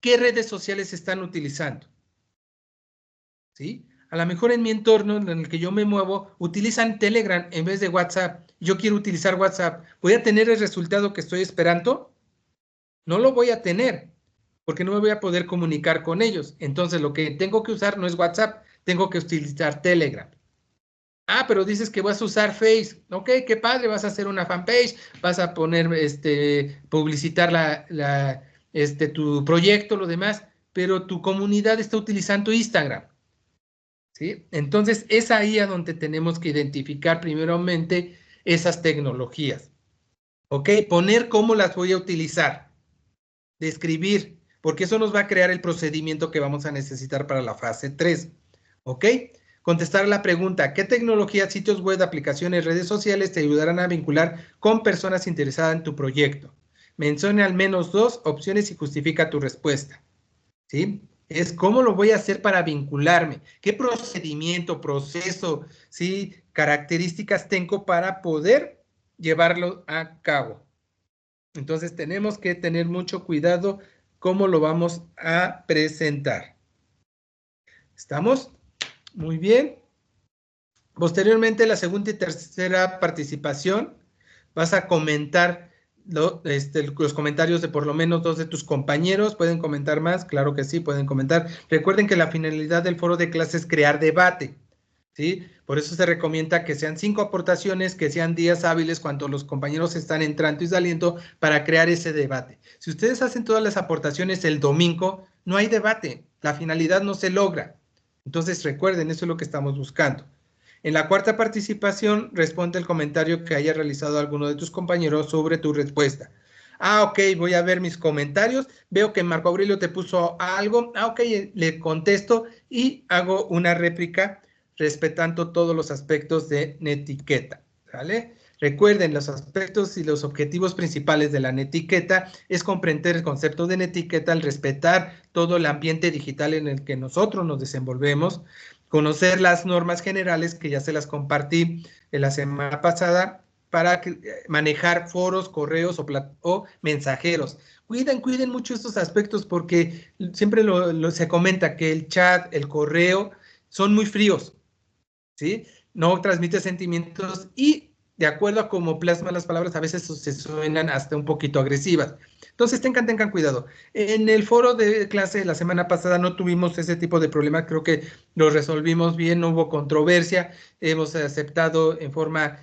¿qué redes sociales están utilizando? ¿Sí? A lo mejor en mi entorno en el que yo me muevo, utilizan Telegram en vez de WhatsApp. Yo quiero utilizar WhatsApp. ¿Voy a tener el resultado que estoy esperando? No lo voy a tener, porque no me voy a poder comunicar con ellos. Entonces, lo que tengo que usar no es WhatsApp, tengo que utilizar Telegram. Ah, pero dices que vas a usar Face. Ok, qué padre, vas a hacer una fanpage, vas a poner, publicitar tu proyecto, lo demás, pero tu comunidad está utilizando Instagram. ¿Sí? Entonces, es ahí a donde tenemos que identificar primeramente esas tecnologías. Ok, poner cómo las voy a utilizar. Describir, porque eso nos va a crear el procedimiento que vamos a necesitar para la fase 3. ¿Ok? Contestar la pregunta, ¿qué tecnología, sitios web, aplicaciones, redes sociales te ayudarán a vincular con personas interesadas en tu proyecto? Menciona al menos 2 opciones y justifica tu respuesta. ¿Sí? Es cómo lo voy a hacer para vincularme, qué procedimiento, proceso, ¿sí? Características tengo para poder llevarlo a cabo. Entonces tenemos que tener mucho cuidado cómo lo vamos a presentar. ¿Estamos? Muy bien. Posteriormente, la segunda y tercera participación, vas a comentar los comentarios de por lo menos 2 de tus compañeros. ¿Pueden comentar más? Claro que sí, pueden comentar. Recuerden que la finalidad del foro de clase es crear debate. ¿sí? Por eso se recomienda que sean 5 aportaciones, que sean días hábiles cuando los compañeros están entrando y saliendo para crear ese debate. Si ustedes hacen todas las aportaciones el domingo, no hay debate, la finalidad no se logra. Entonces recuerden, eso es lo que estamos buscando. En la cuarta participación, responde el comentario que haya realizado alguno de tus compañeros sobre tu respuesta. Ah, ok, voy a ver mis comentarios, veo que Marco Aurelio te puso algo, ah, ok, le contesto y hago una réplica respetando todos los aspectos de netiqueta, ¿vale? Recuerden, los aspectos y los objetivos principales de la netiqueta es comprender el concepto de netiqueta al respetar todo el ambiente digital en el que nosotros nos desenvolvemos, conocer las normas generales que ya se las compartí en la semana pasada para manejar foros, correos o mensajeros. Cuiden mucho estos aspectos porque siempre se comenta que el chat, el correo son muy fríos, ¿sí? No transmite sentimientos y de acuerdo a cómo plasman las palabras, a veces se suenan hasta un poquito agresivas. Entonces tengan cuidado. En el foro de clase de la semana pasada no tuvimos ese tipo de problema, creo que lo resolvimos bien, no hubo controversia, hemos aceptado en forma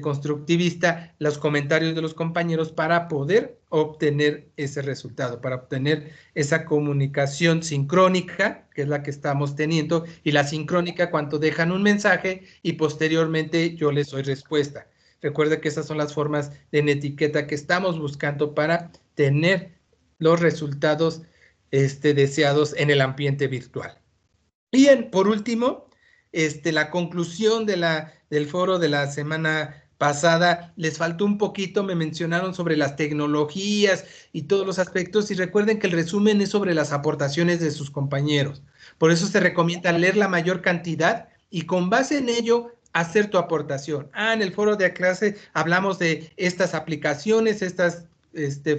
constructivista los comentarios de los compañeros para poder obtener ese resultado, para obtener esa comunicación sincrónica, que es la que estamos teniendo, y la sincrónica cuando dejan un mensaje y posteriormente yo les doy respuesta. Recuerda que esas son las formas de etiqueta que estamos buscando para tener los resultados deseados en el ambiente virtual. Bien, por último, la conclusión del foro de la semana pasada, les faltó un poquito, me mencionaron sobre las tecnologías y todos los aspectos, y recuerden que el resumen es sobre las aportaciones de sus compañeros. Por eso se recomienda leer la mayor cantidad y con base en ello hacer tu aportación. En el foro de clase hablamos de estas aplicaciones, estas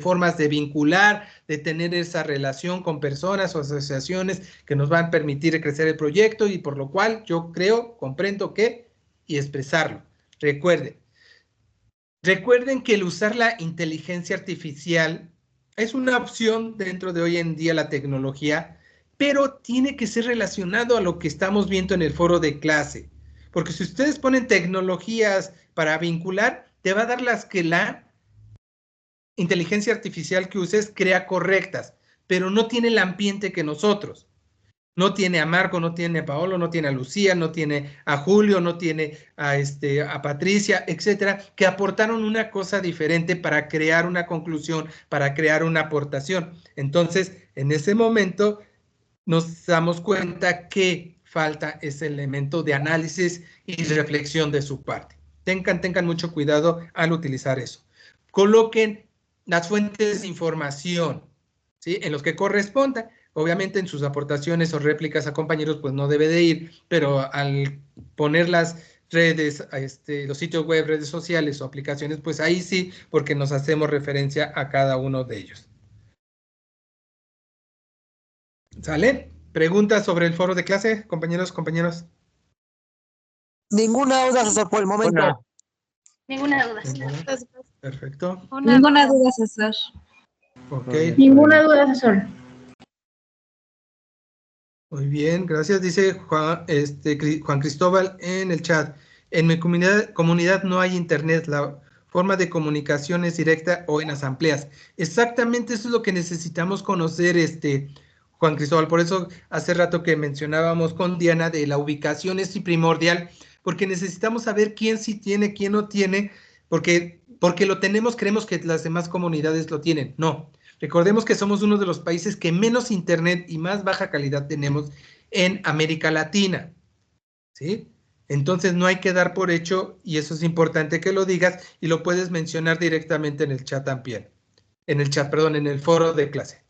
formas de vincular, de tener esa relación con personas o asociaciones que nos van a permitir crecer el proyecto y por lo cual yo creo, comprendo que y expresarlo. Recuerden que el usar la inteligencia artificial es una opción dentro de hoy en día la tecnología, pero tiene que ser relacionado a lo que estamos viendo en el foro de clase. Porque si ustedes ponen tecnologías para vincular, te va a dar las que la inteligencia artificial que uses crea correctas, pero no tiene el ambiente que nosotros. No tiene a Marco, no tiene a Paolo, no tiene a Lucía, no tiene a Julio, no tiene a Patricia, etcétera, que aportaron una cosa diferente para crear una conclusión, para crear una aportación. Entonces, en ese momento nos damos cuenta que falta ese elemento de análisis y reflexión de su parte. Tengan mucho cuidado al utilizar eso. Coloquen las fuentes de información, ¿sí? En los que corresponda. Obviamente en sus aportaciones o réplicas a compañeros pues no debe de ir, pero al poner las redes, los sitios web, redes sociales o aplicaciones, pues ahí sí, porque nos hacemos referencia a cada uno de ellos. ¿Sale? ¿Preguntas sobre el foro de clase, compañeros? Ninguna duda, César, por el momento. Ninguna duda. Perfecto. Ninguna duda, César. Ok. Ninguna duda, César. Muy bien, gracias. Dice Juan Cristóbal en el chat. En mi comunidad no hay internet, la forma de comunicación es directa o en asambleas. Exactamente eso es lo que necesitamos conocer, Juan Cristóbal. Por eso hace rato que mencionábamos con Diana de la ubicación es primordial, porque necesitamos saber quién sí tiene, quién no tiene, porque lo tenemos, creemos que las demás comunidades lo tienen. No. Recordemos que somos uno de los países que menos internet y más baja calidad tenemos en América Latina, ¿sí? Entonces no hay que dar por hecho, y eso es importante que lo digas, y lo puedes mencionar directamente en el chat también. En el foro de clase.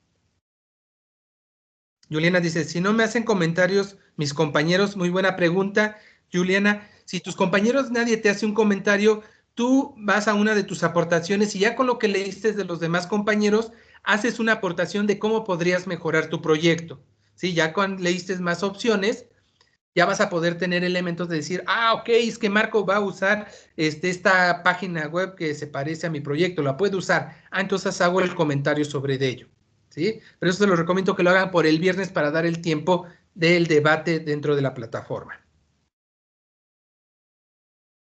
Juliana dice, si no me hacen comentarios mis compañeros, muy buena pregunta, Juliana, si tus compañeros nadie te hace un comentario, tú vas a una de tus aportaciones y ya con lo que leíste de los demás compañeros, haces una aportación de cómo podrías mejorar tu proyecto, ¿sí? Ya cuando leíste más opciones, ya vas a poder tener elementos de decir, ok, es que Marco va a usar esta página web que se parece a mi proyecto, la puede usar. Entonces hago el comentario sobre ello, ¿sí? Pero eso se lo recomiendo que lo hagan por el viernes para dar el tiempo del debate dentro de la plataforma.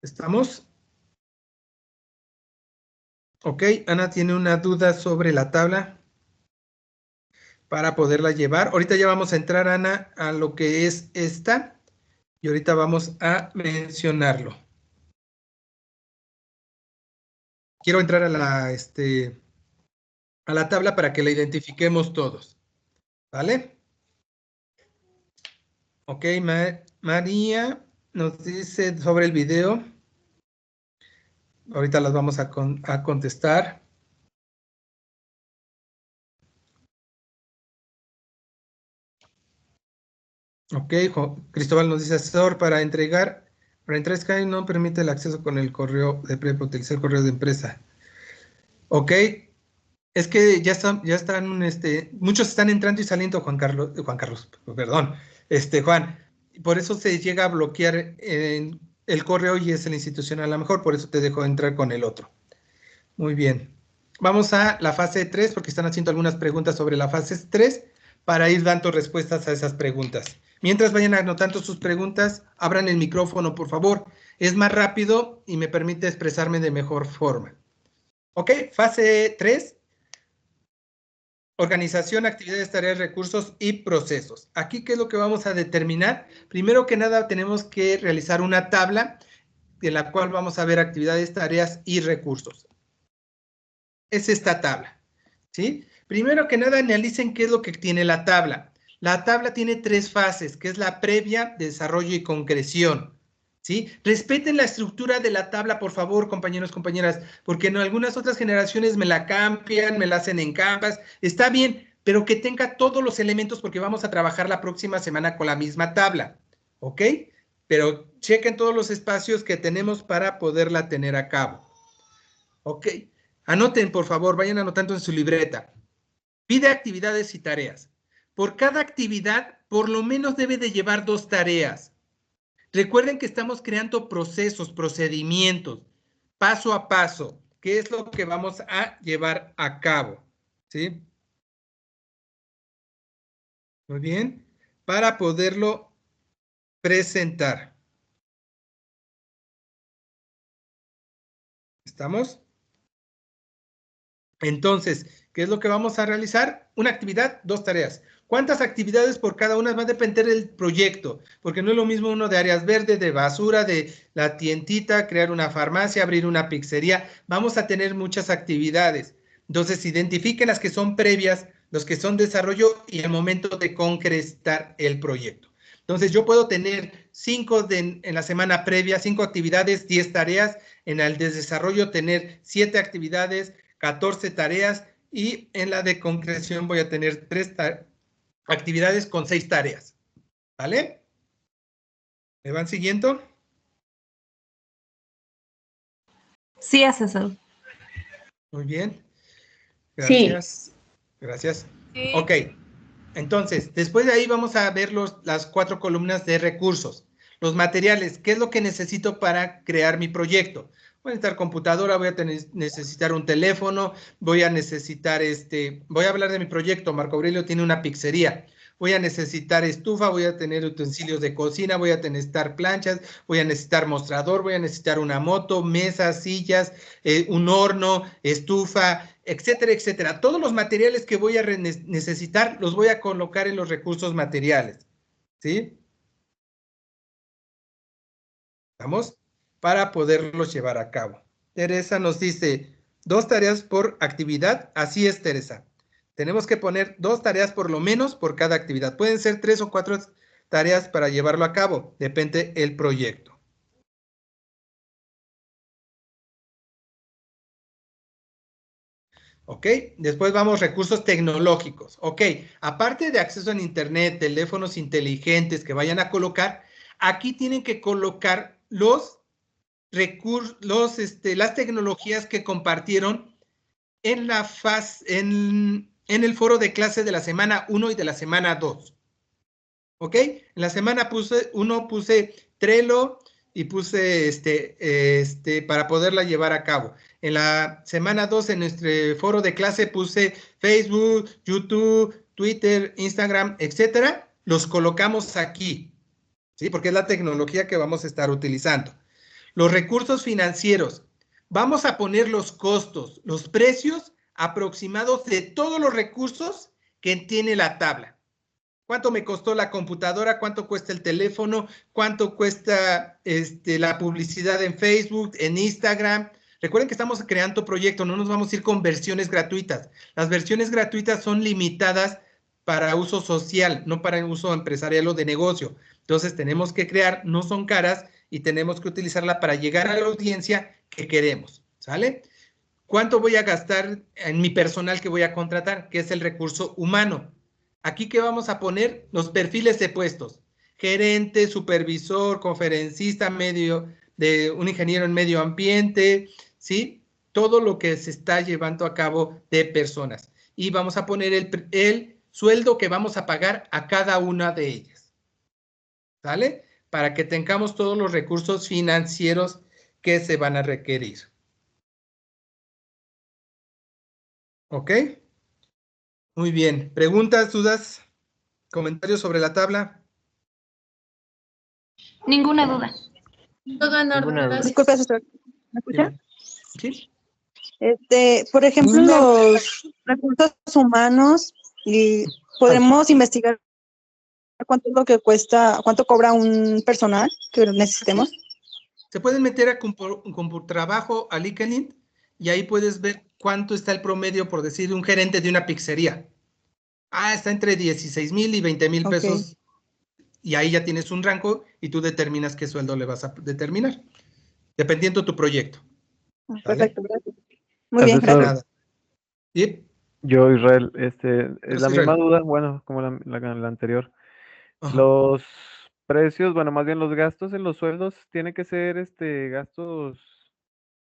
¿Estamos? Ok, Ana tiene una duda sobre la tabla para poderla llevar. Ahorita ya vamos a entrar, Ana, a lo que es esta y ahorita vamos a mencionarlo. Quiero entrar a la tabla para que la identifiquemos todos. ¿Vale? Ok, María nos dice sobre el video. Ahorita las vamos a contestar. Ok, Cristóbal nos dice asesor para entrar Sky no permite el acceso con el correo de prepa, utilizar el correo de empresa. Ok, es que ya están, muchos están entrando y saliendo, Juan, por eso se llega a bloquear el correo y es el institucional a lo mejor, por eso te dejo entrar con el otro. Muy bien. Vamos a la fase 3 porque están haciendo algunas preguntas sobre la fase 3 para ir dando respuestas a esas preguntas. Mientras vayan anotando sus preguntas, abran el micrófono, por favor. Es más rápido y me permite expresarme de mejor forma. Ok, fase 3. Organización, actividades, tareas, recursos y procesos. Aquí, ¿qué es lo que vamos a determinar? Primero que nada, tenemos que realizar una tabla en la cual vamos a ver actividades, tareas y recursos. Es esta tabla, ¿sí? Primero que nada, analicen qué es lo que tiene la tabla. La tabla tiene 3 fases, que es la previa, desarrollo y concreción, ¿sí? Respeten la estructura de la tabla, por favor, compañeros, compañeras, porque en algunas otras generaciones me la cambian, me la hacen en Canvas. Está bien, pero que tenga todos los elementos porque vamos a trabajar la próxima semana con la misma tabla, ¿ok? Pero chequen todos los espacios que tenemos para poderla tener a cabo, ¿ok? Anoten, por favor, vayan anotando en su libreta. Pide actividades y tareas. Por cada actividad, por lo menos debe de llevar 2 tareas. Recuerden que estamos creando procesos, procedimientos, paso a paso, que es lo que vamos a llevar a cabo, ¿sí? Muy bien. Para poderlo presentar. ¿Estamos? Entonces, ¿qué es lo que vamos a realizar? Una actividad, 2 tareas. ¿Cuántas actividades por cada una? Va a depender del proyecto, porque no es lo mismo uno de áreas verdes, de basura, de la tiendita, crear una farmacia, abrir una pizzería. Vamos a tener muchas actividades. Entonces, identifiquen las que son previas, los que son desarrollo y el momento de concretar el proyecto. Entonces, yo puedo tener 5 en la semana previa, 5 actividades, 10 tareas. En el de desarrollo, tener 7 actividades, 14 tareas y en la de concreción voy a tener 3 actividades con 6 tareas. ¿Vale? ¿Me van siguiendo? Sí, asesor. Muy bien. Gracias. Sí. Gracias. Sí. Ok. Entonces, después de ahí vamos a ver las 4 columnas de recursos. Los materiales, ¿qué es lo que necesito para crear mi proyecto? Voy a necesitar computadora, voy a necesitar un teléfono, voy a necesitar voy a hablar de mi proyecto. Marco Aurelio tiene una pizzería. Voy a necesitar estufa, voy a tener utensilios de cocina, voy a necesitar planchas, voy a necesitar mostrador, voy a necesitar una moto, mesas, sillas, un horno, estufa, etcétera, etcétera. Todos los materiales que voy a necesitar los voy a colocar en los recursos materiales, ¿sí? ¿Vamos? Para poderlos llevar a cabo. Teresa nos dice, 2 tareas por actividad. Así es, Teresa. Tenemos que poner 2 tareas por lo menos por cada actividad. Pueden ser 3 o 4 tareas para llevarlo a cabo. Depende del proyecto. ¿Ok? Después vamos recursos tecnológicos. ¿Ok? Aparte de acceso en internet, teléfonos inteligentes que vayan a colocar, aquí tienen que colocar las tecnologías que compartieron en la en el foro de clase de la semana 1 y de la semana 2. ¿Ok? En la semana 1 puse Trello y puse para poderla llevar a cabo. En la semana 2 en nuestro foro de clase puse Facebook, YouTube, Twitter, Instagram, etcétera. Los colocamos aquí, ¿sí? Porque es la tecnología que vamos a estar utilizando. Los recursos financieros. Vamos a poner los costos, los precios aproximados de todos los recursos que tiene la tabla. ¿Cuánto me costó la computadora? ¿Cuánto cuesta el teléfono? ¿Cuánto cuesta la publicidad en Facebook, en Instagram? Recuerden que estamos creando proyectos, no nos vamos a ir con versiones gratuitas. Las versiones gratuitas son limitadas para uso social, no para uso empresarial o de negocio. Entonces tenemos que crear, no son caras y tenemos que utilizarla para llegar a la audiencia que queremos, ¿sale? ¿Cuánto voy a gastar en mi personal que voy a contratar? Que es el recurso humano. Aquí, ¿qué vamos a poner? Los perfiles de puestos. Gerente, supervisor, conferencista, un ingeniero en medio ambiente, ¿sí? Todo lo que se está llevando a cabo de personas. Y vamos a poner el sueldo que vamos a pagar a cada una de ellas. ¿Sale? Para que tengamos todos los recursos financieros que se van a requerir. ¿Ok? Muy bien. ¿Preguntas, dudas, comentarios sobre la tabla? Ninguna duda. Todo en orden, Ninguna duda. gracias. Disculpe, asesor. ¿Me escucha? ¿Sí? Por ejemplo, los recursos humanos, y podemos investigar cuánto es lo que cuesta, cuánto cobra un personal que necesitemos. Se pueden meter a CompuTrabajo, a LinkedIn, y ahí puedes ver cuánto está el promedio, por decir, un gerente de una pizzería. Está entre 16,000 y 20,000 pesos. Y ahí ya tienes un rango y tú determinas qué sueldo le vas a determinar, dependiendo de tu proyecto. ¿Vale? Perfecto, gracias. Muy bien, Asesor, gracias. ¿Sí? yo, Israel, es la Israel. misma duda, bueno, como la anterior. Ajá. Los precios, bueno, más bien los gastos en los sueldos, ¿tienen que ser gastos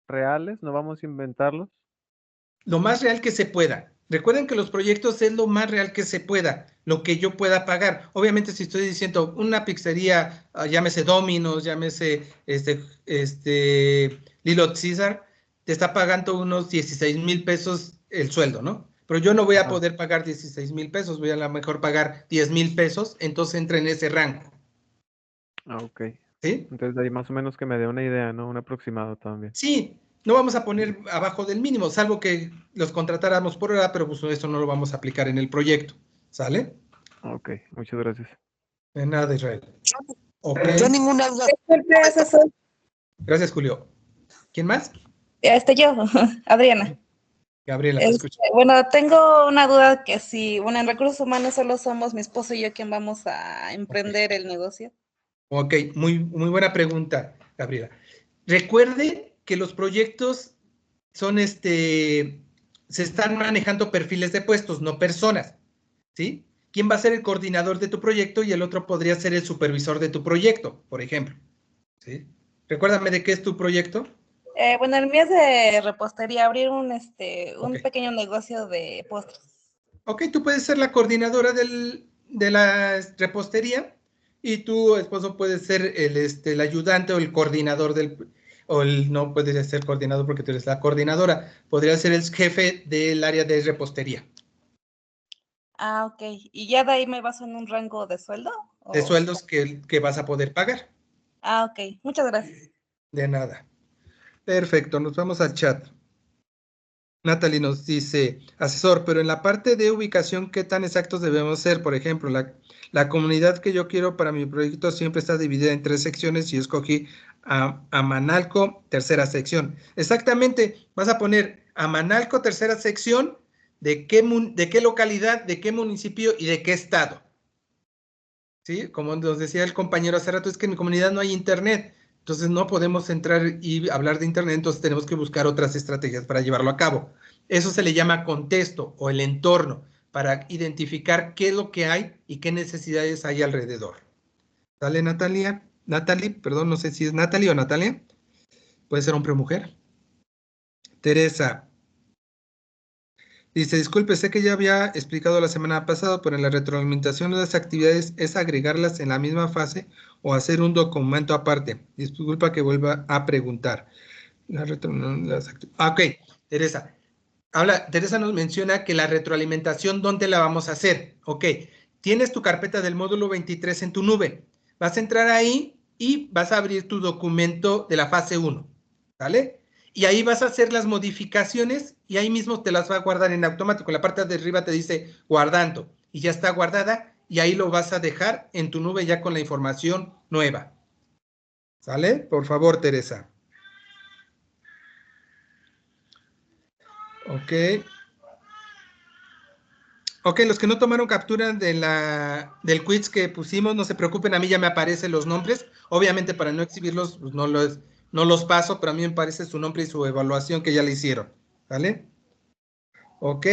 reales? ¿No vamos a inventarlos? Lo más real que se pueda. Recuerden que los proyectos es lo más real que se pueda, lo que yo pueda pagar. Obviamente, si estoy diciendo una pizzería, llámese Domino's, llámese Little Caesar, te está pagando unos 16,000 pesos el sueldo, ¿no? Pero yo no voy a Ajá. poder pagar 16,000 pesos, voy a lo mejor pagar 10,000 pesos, entonces entra en ese rango. Ok. ¿Sí? Entonces ahí más o menos que me dé una idea, ¿no? Un aproximado también. Sí, no vamos a poner abajo del mínimo, salvo que los contratáramos por hora, pero pues eso no lo vamos a aplicar en el proyecto. ¿Sale? Ok, muchas gracias. De nada, Israel. Ok. Yo ninguna duda. Disculpe, asesor. Gracias, Julio. ¿Quién más? Yo, Adriana. Gabriela, te escucho. Bueno, tengo una duda que si, bueno, en recursos humanos solo somos mi esposo y yo quien vamos a emprender el negocio. Ok, muy buena pregunta, Gabriela. Recuerde que los proyectos son se están manejando perfiles de puestos, no personas, ¿sí? ¿Quién va a ser el coordinador de tu proyecto y el otro podría ser el supervisor de tu proyecto, por ejemplo? ¿Sí? Recuérdame de qué es tu proyecto. Bueno, el mío es de repostería, abrir un Ok. pequeño negocio de postres. Ok, tú puedes ser la coordinadora de la repostería y tu esposo puede ser el ayudante o el coordinador no podría ser coordinador porque tú eres la coordinadora, podría ser el jefe del área de repostería. Ah, ok. ¿Y ya de ahí me baso en un rango de sueldo? De sueldos que vas a poder pagar. Ah, ok. Muchas gracias. De nada. Perfecto, nos vamos al chat. Natalie nos dice, asesor, pero en la parte de ubicación, ¿qué tan exactos debemos ser? Por ejemplo, la comunidad que yo quiero para mi proyecto siempre está dividida en 3 secciones y escogí a Amanalco, tercera sección. Exactamente, vas a poner Amanalco, tercera sección, de qué localidad, de qué municipio y de qué estado. ¿Sí? Como nos decía el compañero hace rato, es que en mi comunidad no hay internet. Entonces no podemos entrar y hablar de internet, entonces tenemos que buscar otras estrategias para llevarlo a cabo. Eso se le llama contexto o el entorno, para identificar qué es lo que hay y qué necesidades hay alrededor. ¿Sale, Natalia? Natalie, perdón, no sé si es Natalie o Natalia. Puede ser hombre o mujer. Teresa. Dice, disculpe, sé que ya había explicado la semana pasada, pero en la retroalimentación de las actividades es agregarlas en la misma fase o hacer un documento aparte. Disculpa que vuelva a preguntar. Ok, Teresa. Teresa nos menciona que la retroalimentación, ¿dónde la vamos a hacer? Ok, tienes tu carpeta del módulo 23 en tu nube. Vas a entrar ahí y vas a abrir tu documento de la fase 1, ¿vale? Y ahí vas a hacer las modificaciones y ahí mismo te las va a guardar en automático. En la parte de arriba te dice guardando y ya está guardada y ahí lo vas a dejar en tu nube ya con la información nueva. ¿Sale? Por favor, Teresa. Ok. Ok, los que no tomaron captura del quiz que pusimos, no se preocupen, a mí ya me aparecen los nombres. Obviamente para no exhibirlos, pues no los paso, pero a mí me parece su nombre y su evaluación que ya le hicieron. ¿Vale? Ok.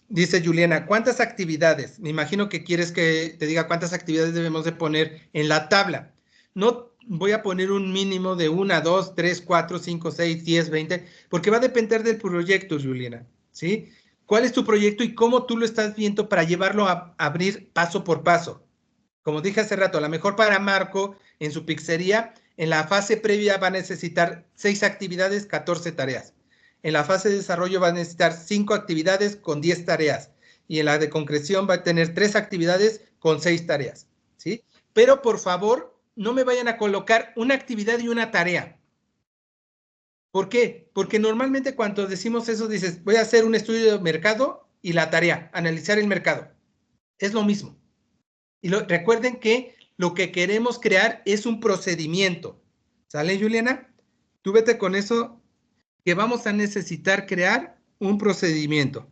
Dice Juliana, ¿cuántas actividades? Me imagino que quieres que te diga cuántas actividades debemos de poner en la tabla. No voy a poner un mínimo de 1, 2, 3, 4, 5, 6, 10, 20, porque va a depender del proyecto, Juliana, ¿sí? ¿Cuál es tu proyecto y cómo tú lo estás viendo para llevarlo a abrir paso por paso? Como dije hace rato, a lo mejor para Marco, en su pizzería, en la fase previa va a necesitar 6 actividades, 14 tareas. En la fase de desarrollo va a necesitar 5 actividades con 10 tareas. Y en la de concreción va a tener 3 actividades con 6 tareas, ¿sí? Pero por favor, no me vayan a colocar una actividad y una tarea. ¿Por qué? Porque normalmente cuando decimos eso, dices, voy a hacer un estudio de mercado y la tarea, analizar el mercado. Es lo mismo. Y recuerden que lo que queremos crear es un procedimiento. ¿Sale, Juliana? Tú vete con eso, que vamos a necesitar crear un procedimiento.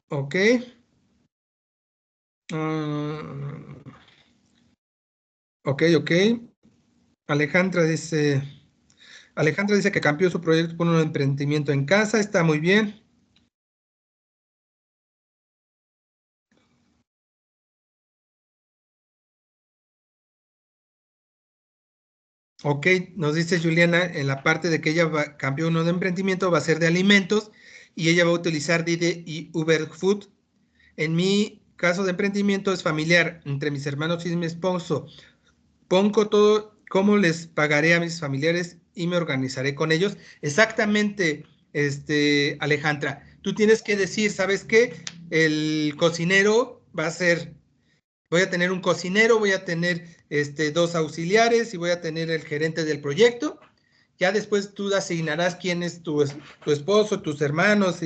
Ok. Ok. Alejandra dice que cambió su proyecto por un emprendimiento en casa. Está muy bien. Ok, nos dice Juliana en la parte de que ella cambió uno de emprendimiento, va a ser de alimentos y ella va a utilizar Didi y Uber Food. En mi caso de emprendimiento es familiar entre mis hermanos y mi esposo. Pongo todo, cómo les pagaré a mis familiares y me organizaré con ellos. Exactamente, Alejandra. Tú tienes que decir, ¿sabes qué? El cocinero va a ser, voy a tener un cocinero, voy a tener 2 auxiliares y voy a tener el gerente del proyecto. Ya después tú asignarás quién es tu esposo, tus hermanos,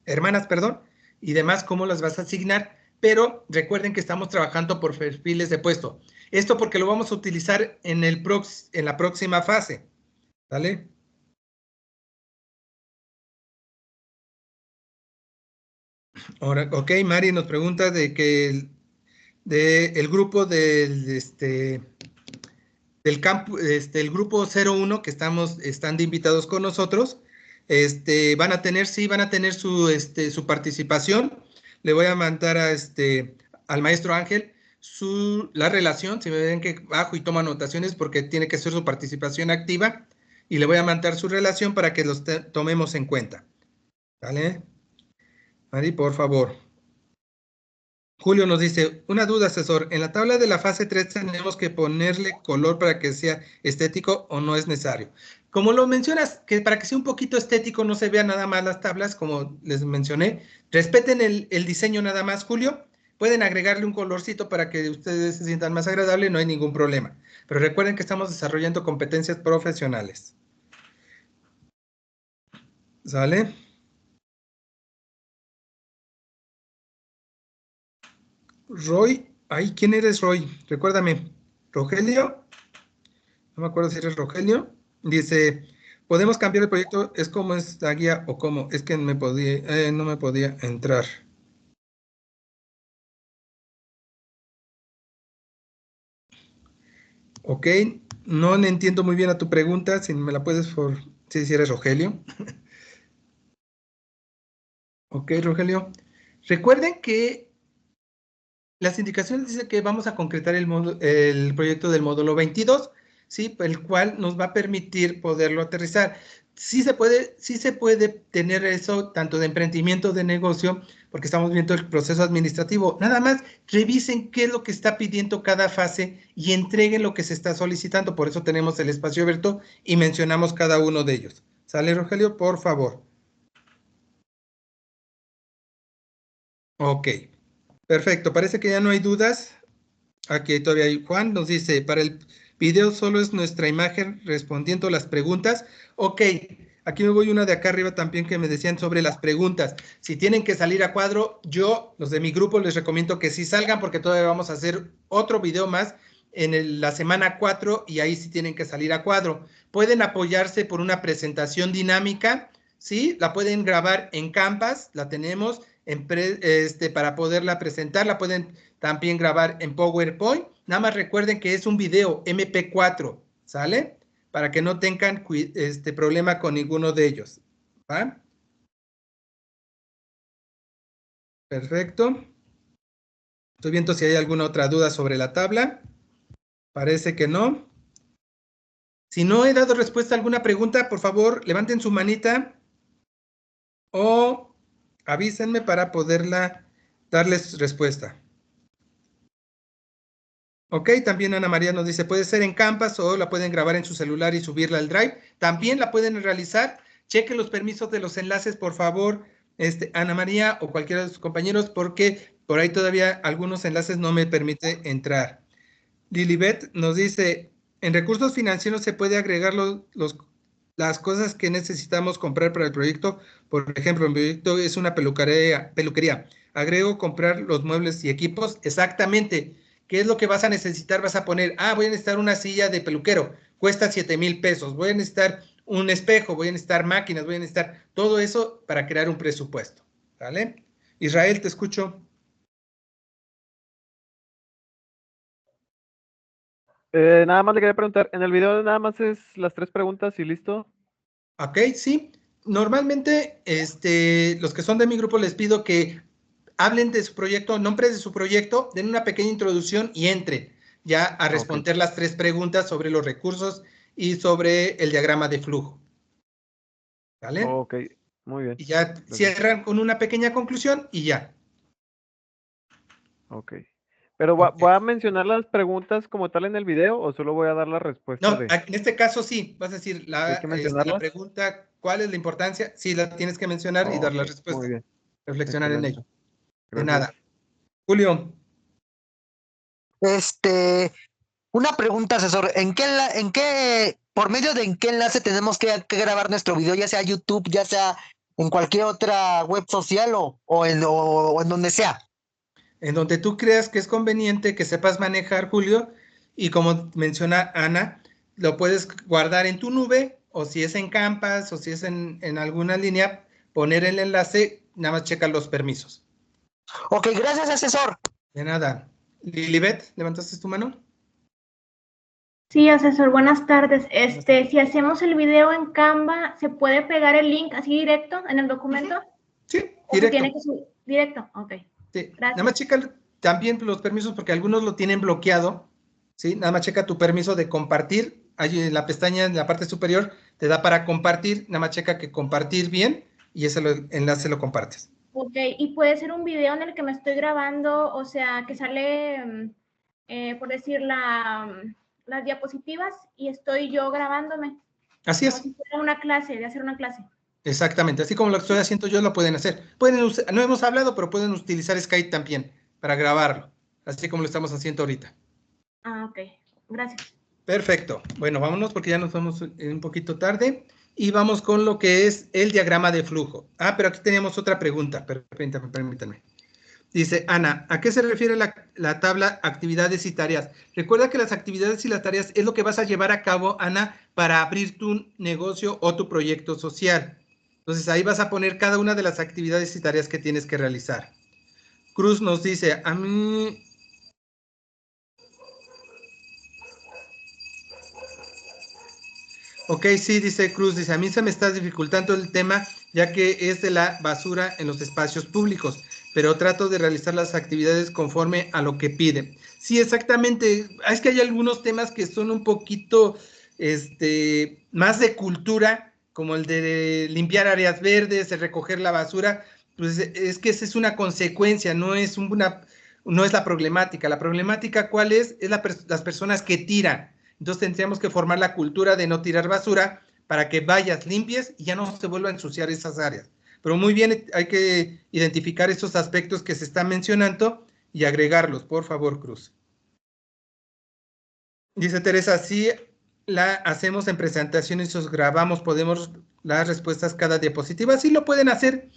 hermanas, perdón, y demás, cómo las vas a asignar. Pero recuerden que estamos trabajando por perfiles de puesto. Esto porque lo vamos a utilizar en la próxima fase. ¿Vale? Ahora, ok, Mari nos pregunta de que el grupo del campo, el grupo 01 que están de invitados con nosotros, van a tener su participación. Le voy a mandar al maestro Ángel la relación, si me ven que bajo y toma anotaciones porque tiene que ser su participación activa, y le voy a mandar su relación para que los tomemos en cuenta. ¿Vale? Mari, por favor. Julio nos dice, una duda, asesor, en la tabla de la fase 3 tenemos que ponerle color para que sea estético o no es necesario. Como lo mencionas, que para que sea un poquito estético no se vean nada más las tablas, como les mencioné, respeten el diseño nada más, Julio. Pueden agregarle un colorcito para que ustedes se sientan más agradable, no hay ningún problema. Pero recuerden que estamos desarrollando competencias profesionales. ¿Sale? Roy, ay, ¿quién eres, Roy? Recuérdame, ¿Rogelio? No me acuerdo si eres Rogelio. Dice, ¿podemos cambiar el proyecto? ¿Es como es la guía o cómo? Es que no me podía entrar. Ok, no le entiendo muy bien a tu pregunta, si me la puedes si eres Rogelio. Ok, Rogelio. Recuerden que las indicaciones dicen que vamos a concretar el proyecto del módulo 22, ¿sí? El cual nos va a permitir poderlo aterrizar. Sí se puede tener eso tanto de emprendimiento de negocio, porque estamos viendo el proceso administrativo. Nada más revisen qué es lo que está pidiendo cada fase y entreguen lo que se está solicitando. Por eso tenemos el espacio abierto y mencionamos cada uno de ellos. ¿Sale, Rogelio? Por favor. Ok. Perfecto, parece que ya no hay dudas. Aquí todavía hay. Juan nos dice, para el video solo es nuestra imagen respondiendo las preguntas. Ok, aquí me voy una de acá arriba también que me decían sobre las preguntas. Si tienen que salir a cuadro, yo, los de mi grupo, les recomiendo que sí salgan porque todavía vamos a hacer otro video más en la semana 4 y ahí sí tienen que salir a cuadro. Pueden apoyarse por una presentación dinámica, ¿sí? La pueden grabar en Canvas, la tenemos para poderla presentar, la pueden también grabar en PowerPoint. Nada más recuerden que es un video MP4, ¿sale? Para que no tengan problema con ninguno de ellos. ¿Va? Perfecto. Estoy viendo si hay alguna otra duda sobre la tabla. Parece que no. Si no he dado respuesta a alguna pregunta, por favor, levanten su manita o avísenme para poderla darles respuesta. Ok, también Ana María nos dice, puede ser en Canvas o la pueden grabar en su celular y subirla al Drive. También la pueden realizar. Chequen los permisos de los enlaces, por favor, Ana María o cualquiera de sus compañeros, porque por ahí todavía algunos enlaces no me permite entrar. Lilibet nos dice, en recursos financieros se puede agregar las cosas que necesitamos comprar para el proyecto. Por ejemplo, el proyecto es una peluquería. Agrego comprar los muebles y equipos. Exactamente. ¿Qué es lo que vas a necesitar? Vas a poner, voy a necesitar una silla de peluquero, cuesta 7,000 pesos. Voy a necesitar un espejo, voy a necesitar máquinas, voy a necesitar todo eso para crear un presupuesto. ¿Vale? Israel, te escucho. Nada más le quería preguntar, en el video nada más es las 3 preguntas y listo. Ok, sí. Normalmente, los que son de mi grupo les pido que hablen de su proyecto, nombres de su proyecto, den una pequeña introducción y entre ya a responder las 3 preguntas sobre los recursos y sobre el diagrama de flujo. ¿Vale? Ok, muy bien. Y ya cierran con una pequeña conclusión y ya. Ok. Pero ¿voy a mencionar las preguntas como tal en el video o solo voy a dar la respuesta No, en este caso sí, vas a decir la pregunta, ¿cuál es la importancia? Sí, la tienes que mencionar y dar la respuesta. Muy bien. Reflexionar en ello. De Gracias. nada. Julio. Una pregunta, asesor. ¿Por medio de en qué enlace tenemos que grabar nuestro video, ya sea YouTube, ya sea en cualquier otra web social o en donde sea? En donde tú creas que es conveniente que sepas manejar, Julio, y como menciona Ana, lo puedes guardar en tu nube, o si es en Canvas, o si es en alguna línea, poner el enlace, nada más checa los permisos. Ok, gracias, asesor. De nada. Lilibet, ¿levantaste tu mano? Sí, asesor, buenas tardes. Si hacemos el video en Canva, ¿se puede pegar el link así directo en el documento? Sí, ¿O directo. tiene que subir directo? Ok. Sí. Gracias. Nada más checa también los permisos porque algunos lo tienen bloqueado. ¿Sí? Nada más checa tu permiso de compartir. Ahí en la pestaña en la parte superior te da para compartir. Nada más checa que compartir bien y ese enlace lo compartes. Ok, y puede ser un video en el que me estoy grabando, o sea, que sale, por decir, las diapositivas y estoy yo grabándome. Así es. Como si fuera una clase, de hacer una clase. Exactamente, así como lo estoy haciendo yo, lo pueden hacer. No hemos hablado, pero pueden utilizar Skype también para grabarlo, así como lo estamos haciendo ahorita. Ok, gracias. Perfecto. Bueno, vámonos porque ya nos vamos un poquito tarde y vamos con lo que es el diagrama de flujo. Pero aquí teníamos otra pregunta, permítanme. Dice Ana, ¿a qué se refiere la tabla actividades y tareas? Recuerda que las actividades y las tareas es lo que vas a llevar a cabo, Ana, para abrir tu negocio o tu proyecto social. Entonces ahí vas a poner cada una de las actividades y tareas que tienes que realizar. Cruz nos dice, a mí... Ok, sí, dice Cruz, dice, a mí se me está dificultando el tema, ya que es de la basura en los espacios públicos, pero trato de realizar las actividades conforme a lo que pide. Sí, exactamente, es que hay algunos temas que son un poquito más de cultura, como el de limpiar áreas verdes, de recoger la basura, pues es que esa es una consecuencia, no es la problemática. La problemática, ¿cuál es? Es las personas que tiran. Entonces tendríamos que formar la cultura de no tirar basura para que vayas, limpies y ya no se vuelva a ensuciar esas áreas. Pero muy bien, hay que identificar estos aspectos que se están mencionando y agregarlos, por favor, Cruz. Dice Teresa, sí, la hacemos en presentaciones y os grabamos, podemos las respuestas cada diapositiva. Sí lo pueden hacer,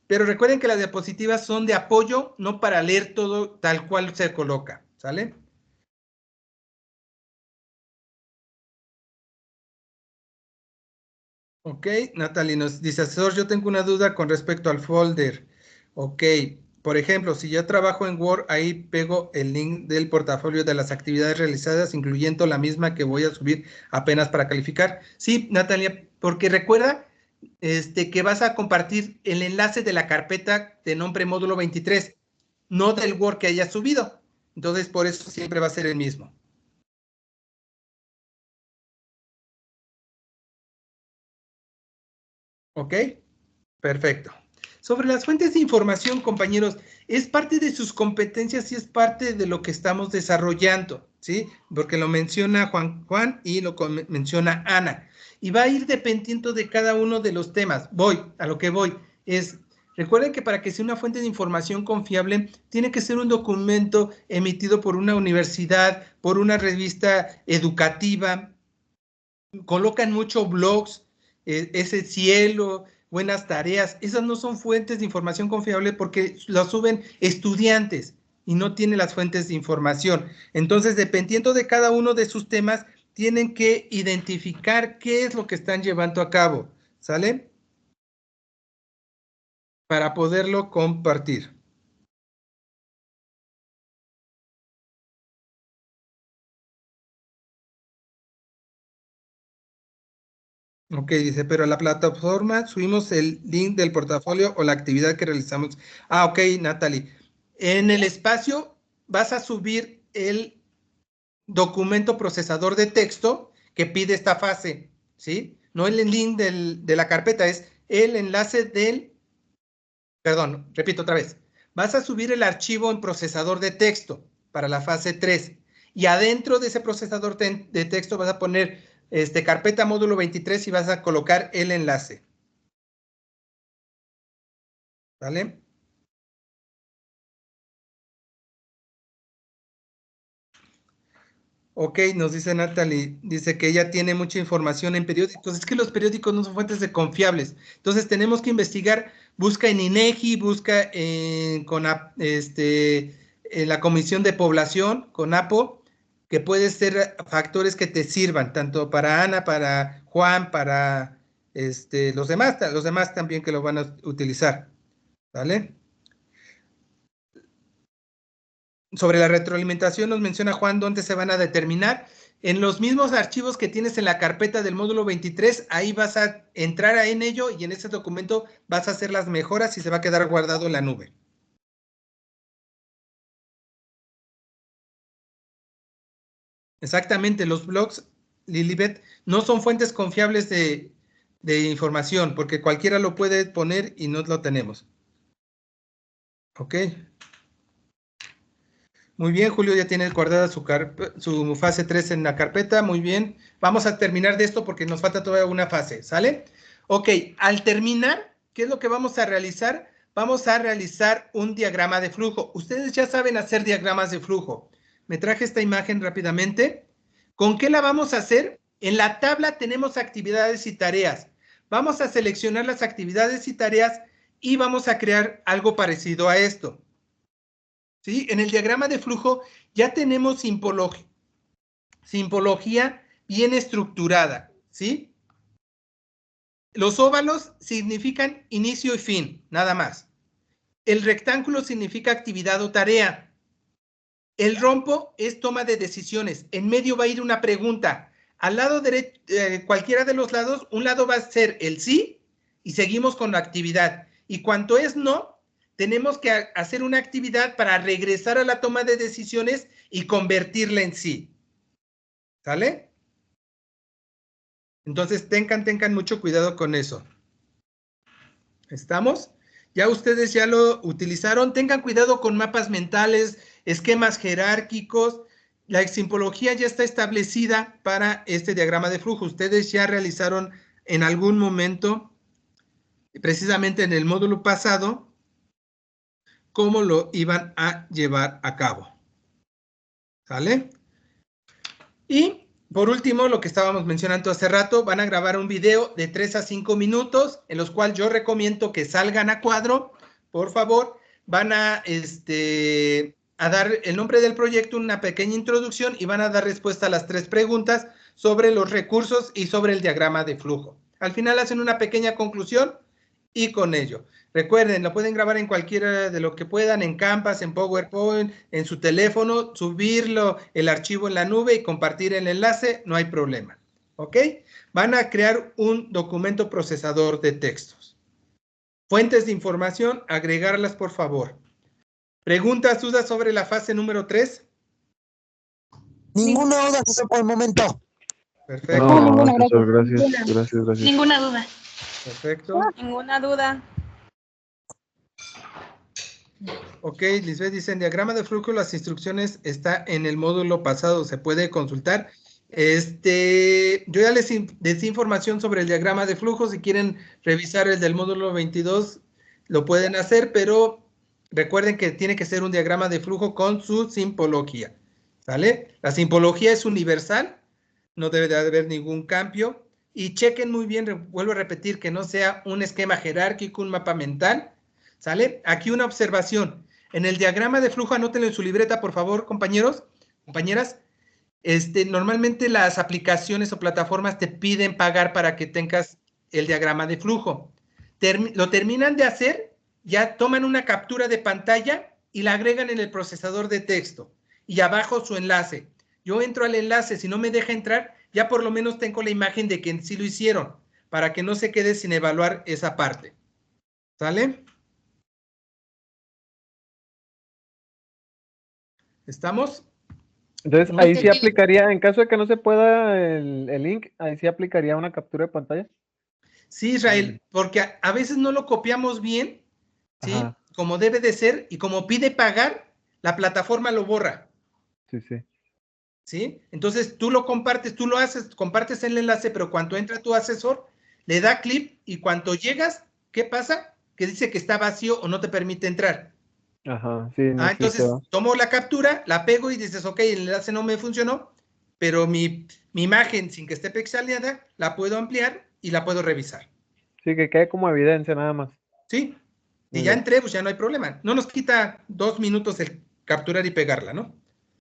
pero recuerden que las diapositivas son de apoyo, no para leer todo tal cual se coloca, ¿sale? Ok, Natalie nos dice, asesor, yo tengo una duda con respecto al folder. Ok, por ejemplo, si yo trabajo en Word, ahí pego el link del portafolio de las actividades realizadas, incluyendo la misma que voy a subir apenas para calificar. Sí, Natalia, porque recuerda que vas a compartir el enlace de la carpeta de nombre módulo 23, no del Word que hayas subido. Entonces, por eso siempre va a ser el mismo. ¿Ok? Perfecto. Sobre las fuentes de información, compañeros, es parte de sus competencias y es parte de lo que estamos desarrollando, ¿sí? Porque lo menciona Juan y lo menciona Ana. Y va a ir dependiendo de cada uno de los temas. A lo que voy. Recuerden que para que sea una fuente de información confiable, tiene que ser un documento emitido por una universidad, por una revista educativa. Colocan mucho blogs, ese cielo, buenas tareas. Esas no son fuentes de información confiable porque las suben estudiantes y no tienen las fuentes de información. Entonces, dependiendo de cada uno de sus temas, tienen que identificar qué es lo que están llevando a cabo, ¿sale? Para poderlo compartir. Ok, dice, pero a la plataforma subimos el link del portafolio o la actividad que realizamos. Ah, ok, Natalie. En el espacio vas a subir el documento procesador de texto que pide esta fase, ¿sí? No el link de la carpeta, es el enlace del... Perdón, repito otra vez. Vas a subir el archivo en procesador de texto para la fase 3. Y adentro de ese procesador de texto vas a poner carpeta módulo 23 y vas a colocar el enlace. ¿Vale? Ok, nos dice Natalie, dice que ella tiene mucha información en periódicos. Es que los periódicos no son fuentes de confiables. Entonces tenemos que investigar, busca en INEGI, busca en la Comisión de Población, CONAPO, que pueden ser factores que te sirvan, tanto para Ana, para Juan, para los demás también que lo van a utilizar. ¿Vale? Sobre la retroalimentación nos menciona Juan dónde se van a determinar. En los mismos archivos que tienes en la carpeta del módulo 23, ahí vas a entrar en ello y en ese documento vas a hacer las mejoras y se va a quedar guardado en la nube. Exactamente, los blogs, Lilibet, no son fuentes confiables de información porque cualquiera lo puede poner y no lo tenemos. Ok. Muy bien, Julio ya tiene guardada su fase 3 en la carpeta. Muy bien. Vamos a terminar de esto porque nos falta todavía una fase, ¿sale? Ok, al terminar, ¿qué es lo que vamos a realizar? Vamos a realizar un diagrama de flujo. Ustedes ya saben hacer diagramas de flujo. Me traje esta imagen rápidamente. ¿Con qué la vamos a hacer? En la tabla tenemos actividades y tareas. Vamos a seleccionar las actividades y tareas y vamos a crear algo parecido a esto. ¿Sí? En el diagrama de flujo ya tenemos simbología bien estructurada, ¿sí? Los óvalos significan inicio y fin, nada más. El rectángulo significa actividad o tarea. El rombo es toma de decisiones. En medio va a ir una pregunta. Al lado derecho, cualquiera de los lados, un lado va a ser el sí y seguimos con la actividad. Y cuanto es no, tenemos que hacer una actividad para regresar a la toma de decisiones y convertirla en sí. ¿Sale? Entonces, tengan mucho cuidado con eso. ¿Estamos? Ya ustedes ya lo utilizaron. Tengan cuidado con mapas mentales, esquemas jerárquicos. La simbología ya está establecida para este diagrama de flujo. Ustedes ya realizaron en algún momento, precisamente en el módulo pasado, cómo lo iban a llevar a cabo. ¿Sale? Y por último, lo que estábamos mencionando hace rato, van a grabar un video de 3 a 5 minutos, en los cuales yo recomiendo que salgan a cuadro, por favor. Van a dar el nombre del proyecto, una pequeña introducción, y van a dar respuesta a las 3 preguntas sobre los recursos y sobre el diagrama de flujo. Al final hacen una pequeña conclusión y con ello. Recuerden, lo pueden grabar en cualquiera de lo que puedan, en Canvas, en PowerPoint, en su teléfono, subirlo, el archivo en la nube y compartir el enlace, no hay problema. ¿Ok? Van a crear un documento procesador de textos. Fuentes de información, agregarlas por favor. ¿Preguntas, dudas sobre la fase número 3? Ninguna duda, César, por el momento. Perfecto. No, gracias. Ninguna duda. Perfecto. Ninguna duda. Ok, Lisbeth dice, en diagrama de flujo las instrucciones está en el módulo pasado, se puede consultar. Yo ya les di información sobre el diagrama de flujo, si quieren revisar el del módulo 22, lo pueden hacer, pero recuerden que tiene que ser un diagrama de flujo con su simpología, ¿sale? La simpología es universal, no debe de haber ningún cambio, y chequen muy bien, vuelvo a repetir, que no sea un esquema jerárquico, un mapa mental, ¿sale? Aquí una observación. En el diagrama de flujo, anótenlo en su libreta, por favor, compañeros, compañeras. Normalmente las aplicaciones o plataformas te piden pagar para que tengas el diagrama de flujo. Lo terminan de hacer, ya toman una captura de pantalla y la agregan en el procesador de texto. Y abajo su enlace. Yo entro al enlace, si no me deja entrar, ya por lo menos tengo la imagen de que sí lo hicieron, para que no se quede sin evaluar esa parte. ¿Sale? ¿Estamos? Entonces, ahí sí aplicaría, en caso de que no se pueda el link, ahí sí aplicaría una captura de pantalla. Sí, Israel, porque a veces no lo copiamos bien, ¿sí? Ajá. Como debe de ser, y como pide pagar, la plataforma lo borra. Sí. ¿Sí? Entonces, tú lo compartes, tú lo haces, compartes el enlace, pero cuando entra tu asesor, le da clic y cuando llegas, ¿qué pasa? Que dice que está vacío o no te permite entrar. Ajá, sí. No entonces, tomo la captura, la pego y dices, ok, el enlace no me funcionó, pero mi imagen, sin que esté pixeleada, la puedo ampliar y la puedo revisar. Sí, que quede como evidencia nada más. Sí, y ya entré, pues ya no hay problema. No nos quita 2 minutos el capturar y pegarla, ¿no?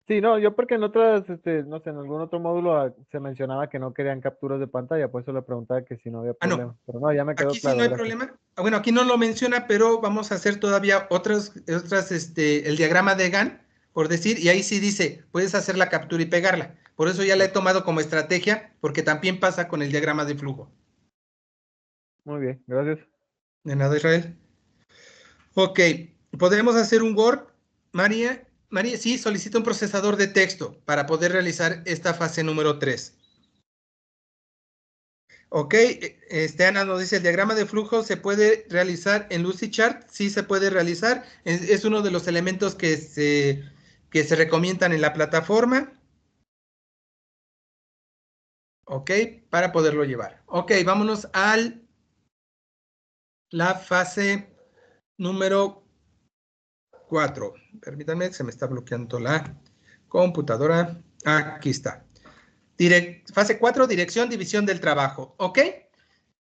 Sí, no, yo porque en otras, no sé, en algún otro módulo se mencionaba que no querían capturas de pantalla, por eso le preguntaba que si no había problema. No. Pero no, ya me quedó aquí claro. Sí no hay problema. Bueno, aquí no lo menciona, pero vamos a hacer todavía otras, el diagrama de Gantt, por decir, y ahí sí dice, puedes hacer la captura y pegarla. Por eso ya la he tomado como estrategia, porque también pasa con el diagrama de flujo. Muy bien, gracias. De nada, Israel. Ok, ¿podemos hacer un Word, María? María, sí, solicita un procesador de texto para poder realizar esta fase número 3. Ok, Ana nos dice, el diagrama de flujo se puede realizar en Lucidchart. Sí se puede realizar. Es uno de los elementos que se recomiendan en la plataforma. Ok, para poderlo llevar. Ok, vámonos a la fase número 4. Permítanme, se me está bloqueando la computadora. Aquí está. Fase 4, dirección, división del trabajo. Ok.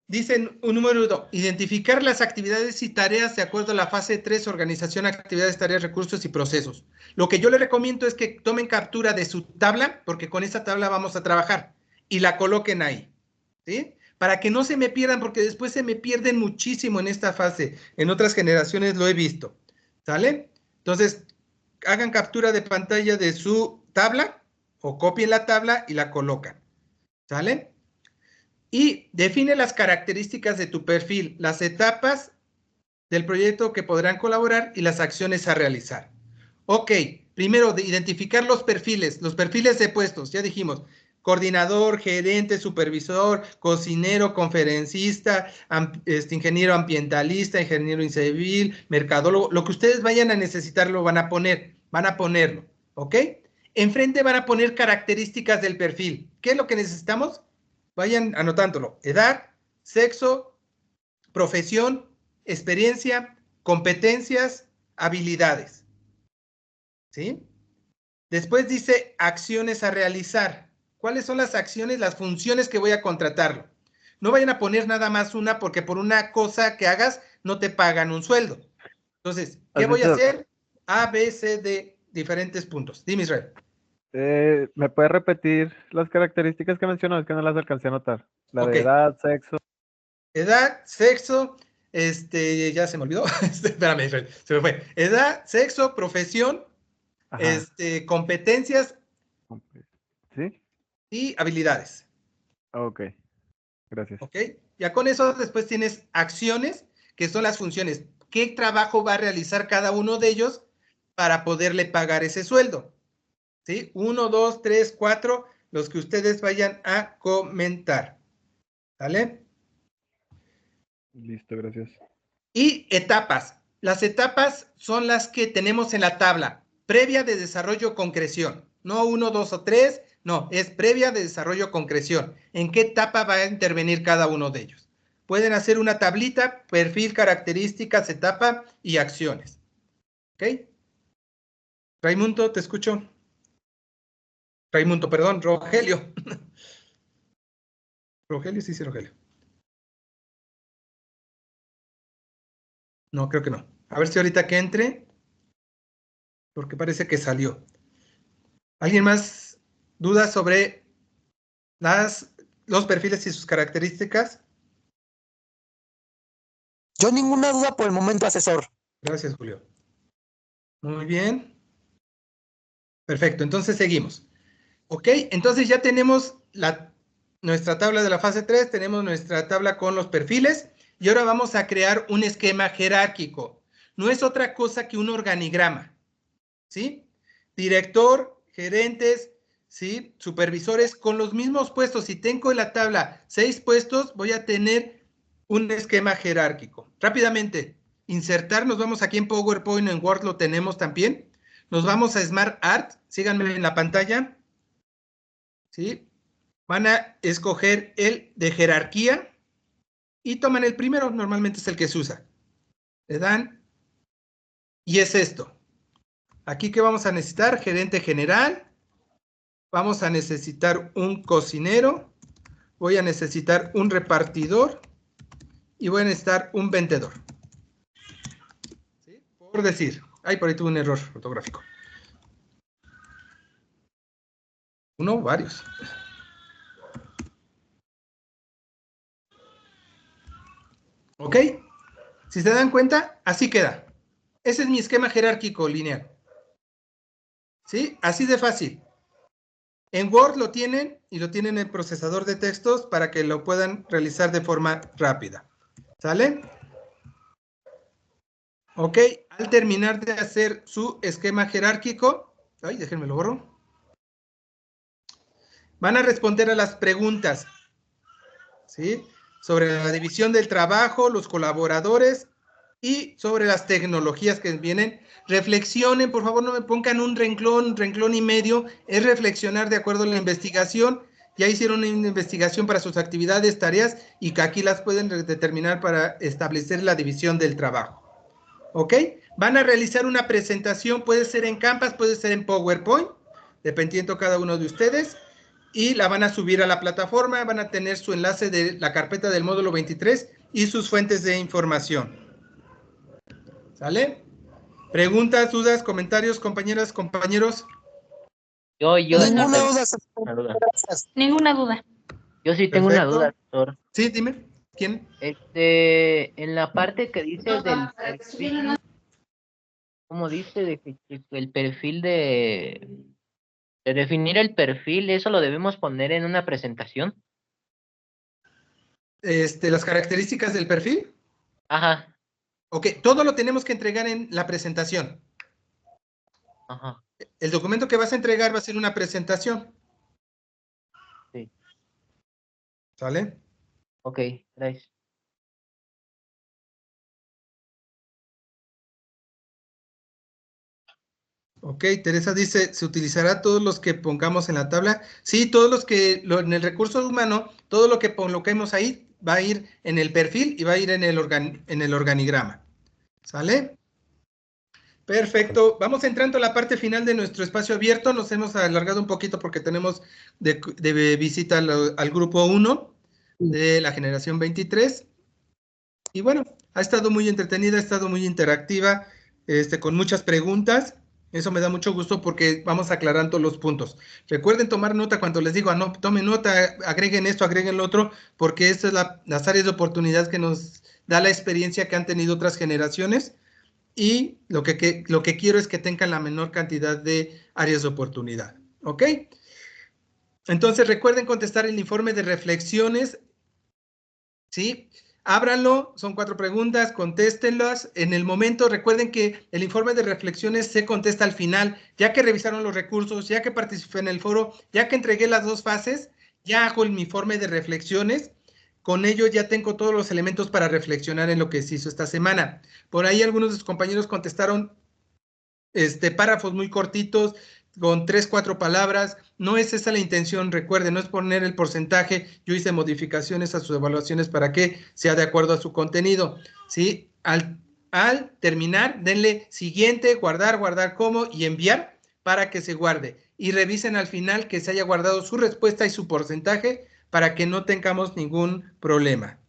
Dicen un número 2, identificar las actividades y tareas de acuerdo a la fase 3, organización, actividades, tareas, recursos y procesos. Lo que yo les recomiendo es que tomen captura de su tabla, porque con esa tabla vamos a trabajar, y la coloquen ahí, ¿sí? Para que no se me pierdan, porque después se me pierden muchísimo en esta fase. En otras generaciones lo he visto, ¿sale? Entonces, hagan captura de pantalla de su tabla, o copien la tabla y la colocan, ¿sale? Y define las características de tu perfil, las etapas del proyecto que podrán colaborar y las acciones a realizar. Ok, primero de identificar los perfiles de puestos, ya dijimos, coordinador, gerente, supervisor, cocinero, conferencista, ingeniero ambientalista, ingeniero civil, mercadólogo, lo que ustedes vayan a necesitar lo van a ponerlo, ¿ok? Enfrente van a poner características del perfil. ¿Qué es lo que necesitamos? Vayan anotándolo. Edad, sexo, profesión, experiencia, competencias, habilidades. ¿Sí? Después dice acciones a realizar. ¿Cuáles son las acciones, las funciones que voy a contratarlo? No vayan a poner nada más una porque por una cosa que hagas no te pagan un sueldo. Entonces, ¿qué voy a hacer? A, B, C, D, diferentes puntos. Dime, Israel. ¿Me puedes repetir las características que mencionó? Es que no las alcancé a notar. La Ok. de edad, sexo. Edad, sexo, ya se me olvidó. Espérame, Israel, se me fue. Edad, sexo, profesión, Ajá. competencias ¿Sí? y habilidades. Ok. Gracias. ¿Ok? Ya con eso después tienes acciones, que son las funciones. ¿Qué trabajo va a realizar cada uno de ellos para poderle pagar ese sueldo? ¿Sí? 1, 2, 3, 4, los que ustedes vayan a comentar. ¿Vale? Listo, gracias. Y etapas. Las etapas son las que tenemos en la tabla. Previa de desarrollo concreción. No 1, 2 o 3. No, es previa de desarrollo concreción. ¿En qué etapa va a intervenir cada uno de ellos? Pueden hacer una tablita, perfil, características, etapa y acciones. ¿Ok? Raimundo, te escucho. Raimundo, perdón, Rogelio. Rogelio, sí, Rogelio. No, creo que no. A ver si ahorita que entre, porque parece que salió. ¿Alguien más dudas sobre los perfiles y sus características? Yo ninguna duda por el momento, asesor. Gracias, Julio. Muy bien. Perfecto, entonces seguimos. Ok, entonces ya tenemos nuestra tabla de la fase 3, tenemos nuestra tabla con los perfiles y ahora vamos a crear un esquema jerárquico. No es otra cosa que un organigrama, ¿sí? Director, gerentes, ¿sí? Supervisores con los mismos puestos. Si tengo en la tabla 6 puestos, voy a tener un esquema jerárquico. Rápidamente, insertar, nos vamos aquí en PowerPoint, en Word lo tenemos también. Nos vamos a Smart Art, síganme en la pantalla. ¿Sí? Van a escoger el de jerarquía y toman el primero, normalmente es el que se usa. Le dan y es esto. Aquí que vamos a necesitar, gerente general, vamos a necesitar un cocinero, voy a necesitar un repartidor y voy a necesitar un vendedor. ¿Sí? Por decir, por ahí tuve un error ortográfico. Uno o varios. ¿Ok? Si se dan cuenta, así queda. Ese es mi esquema jerárquico lineal. ¿Sí? Así de fácil. En Word lo tienen y lo tienen en el procesador de textos para que lo puedan realizar de forma rápida. ¿Sale? Ok, al terminar de hacer su esquema jerárquico, déjenme lo borro. Van a responder a las preguntas, ¿sí? Sobre la división del trabajo, los colaboradores y sobre las tecnologías que vienen. Reflexionen, por favor, no me pongan un renglón y medio. Es reflexionar de acuerdo a la investigación. Ya hicieron una investigación para sus actividades, tareas, y que aquí las pueden determinar para establecer la división del trabajo. ¿Ok? Van a realizar una presentación, puede ser en Canvas, puede ser en PowerPoint, dependiendo cada uno de ustedes, y la van a subir a la plataforma, van a tener su enlace de la carpeta del módulo 23 y sus fuentes de información. ¿Sale? ¿Preguntas, dudas, comentarios, compañeras, compañeros? Ninguna duda. Ninguna duda. Yo sí tengo una duda, doctor. Sí, dime. ¿Quién? En la parte que dice del perfil, ¿cómo dice? El perfil de definir el perfil, ¿eso lo debemos poner en una presentación? Las características del perfil. Ajá. Ok, todo lo tenemos que entregar en la presentación. Ajá. El documento que vas a entregar va a ser una presentación. Sí. ¿Sale? Ok, gracias. Ok, Teresa dice, ¿se utilizará todos los que pongamos en la tabla? Sí, todos los que, en el recurso humano, todo lo que coloquemos ahí va a ir en el perfil y va a ir en el organigrama. ¿Sale? Perfecto. Vamos entrando a la parte final de nuestro espacio abierto. Nos hemos alargado un poquito porque tenemos de visita al grupo 1 de la generación 23. Y bueno, ha estado muy entretenida, ha estado muy interactiva, con muchas preguntas. Eso me da mucho gusto porque vamos aclarando los puntos. Recuerden tomar nota cuando les digo, no, tomen nota, agreguen esto, agreguen lo otro, porque estas es las áreas de oportunidad que nos da la experiencia que han tenido otras generaciones. Y lo que quiero es que tengan la menor cantidad de áreas de oportunidad. ¿Ok? Entonces, recuerden contestar el informe de reflexiones. ¿Sí? Ábranlo, son 4 preguntas, contéstenlas. En el momento, recuerden que el informe de reflexiones se contesta al final, ya que revisaron los recursos, ya que participé en el foro, ya que entregué las 2 fases, ya hago mi informe de reflexiones. Con ello ya tengo todos los elementos para reflexionar en lo que se hizo esta semana. Por ahí algunos de sus compañeros contestaron párrafos muy cortitos, con 3, 4 palabras. No es esa la intención, recuerden, no es poner el porcentaje. Yo hice modificaciones a sus evaluaciones para que sea de acuerdo a su contenido. ¿Sí? Al terminar, denle siguiente, guardar como y enviar para que se guarde. Y revisen al final que se haya guardado su respuesta y su porcentaje para que no tengamos ningún problema.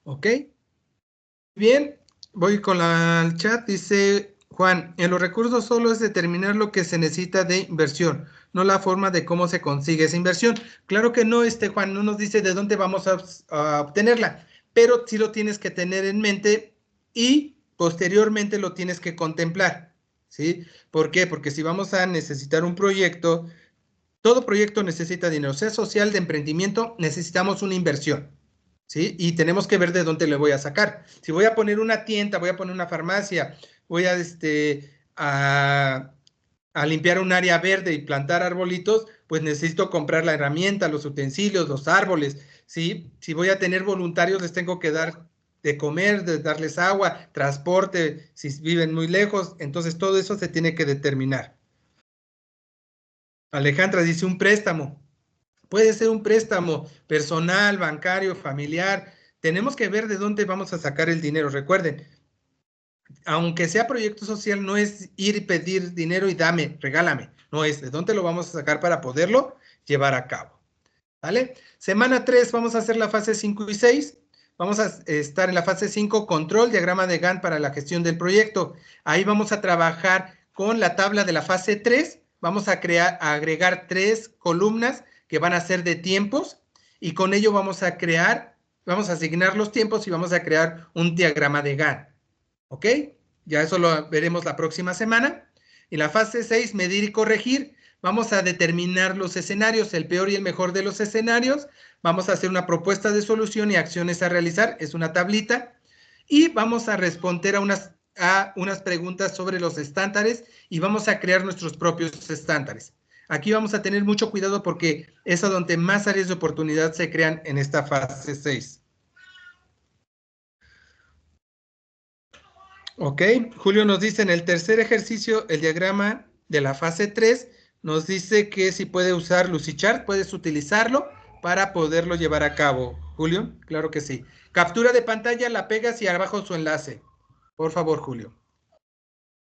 ¿Ok? Bien, voy con el chat. Dice Juan, en los recursos solo es determinar lo que se necesita de inversión, no la forma de cómo se consigue esa inversión. Claro que no, Juan, no nos dice de dónde vamos a obtenerla, pero sí lo tienes que tener en mente y posteriormente lo tienes que contemplar. ¿Sí? ¿Por qué? Porque si vamos a necesitar un proyecto, todo proyecto necesita dinero, sea social, de emprendimiento, necesitamos una inversión, ¿sí? Y tenemos que ver de dónde le voy a sacar. Si voy a poner una tienda, voy a poner una farmacia, voy a limpiar un área verde y plantar arbolitos, pues necesito comprar la herramienta, los utensilios, los árboles, ¿sí? Si voy a tener voluntarios, les tengo que dar de comer, de darles agua, transporte, si viven muy lejos, entonces todo eso se tiene que determinar. Alejandra dice un préstamo. Puede ser un préstamo personal, bancario, familiar. Tenemos que ver de dónde vamos a sacar el dinero. Recuerden, aunque sea proyecto social, no es ir y pedir dinero y dame, regálame. No es de dónde lo vamos a sacar para poderlo llevar a cabo. ¿Vale? Semana 3 vamos a hacer la fase 5 y 6. Vamos a estar en la fase 5, control, diagrama de Gantt para la gestión del proyecto. Ahí vamos a trabajar con la tabla de la fase 3. Vamos a agregar 3 columnas que van a ser de tiempos y con ello vamos a asignar los tiempos y vamos a crear un diagrama de Gantt. ¿Ok? Ya eso lo veremos la próxima semana. Y la fase 6, medir y corregir. Vamos a determinar los escenarios, el peor y el mejor de los escenarios. Vamos a hacer una propuesta de solución y acciones a realizar. Es una tablita. Y vamos a responder a unas preguntas sobre los estándares y vamos a crear nuestros propios estándares. Aquí vamos a tener mucho cuidado porque es a donde más áreas de oportunidad se crean en esta fase 6. Ok, Julio nos dice en el tercer ejercicio, el diagrama de la fase 3, nos dice que si puede usar Lucidchart, puedes utilizarlo para poderlo llevar a cabo. Julio, claro que sí. Captura de pantalla, la pegas y abajo su enlace. Por favor, Julio.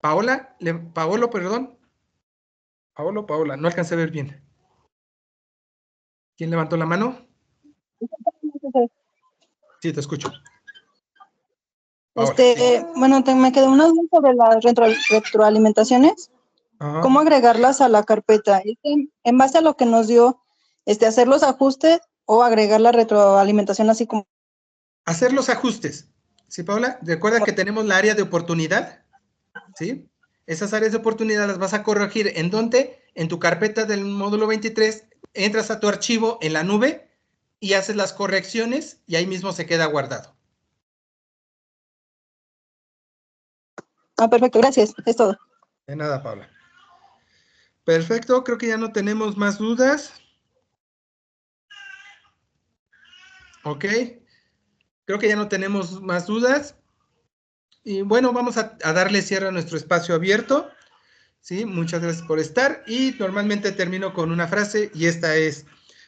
Paola, Paola, no alcancé a ver bien. ¿Quién levantó la mano? Sí, te escucho. Ahora, bueno, me quedó una duda sobre las retroalimentaciones. Ajá. ¿Cómo agregarlas a la carpeta? En base a lo que nos dio, hacer los ajustes o agregar la retroalimentación así como... Hacer los ajustes. ¿Sí, Paola? Recuerda que tenemos la área de oportunidad. ¿Sí? Esas áreas de oportunidad las vas a corregir. ¿En dónde? En tu carpeta del módulo 23, entras a tu archivo en la nube y haces las correcciones y ahí mismo se queda guardado. Ah, perfecto, gracias, es todo. De nada, Paula. Perfecto, creo que ya no tenemos más dudas. Ok, creo que ya no tenemos más dudas. Y bueno, vamos a darle cierre a nuestro espacio abierto. Sí, muchas gracias por estar. Y normalmente termino con una frase y esta es: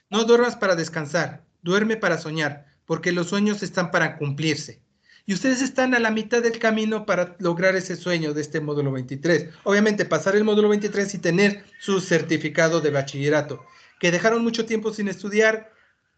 no duermas para descansar, duerme para soñar, porque los sueños están para cumplirse. Y ustedes están a la mitad del camino para lograr ese sueño de este módulo 23. Obviamente, pasar el módulo 23 y tener su certificado de bachillerato. Que dejaron mucho tiempo sin estudiar,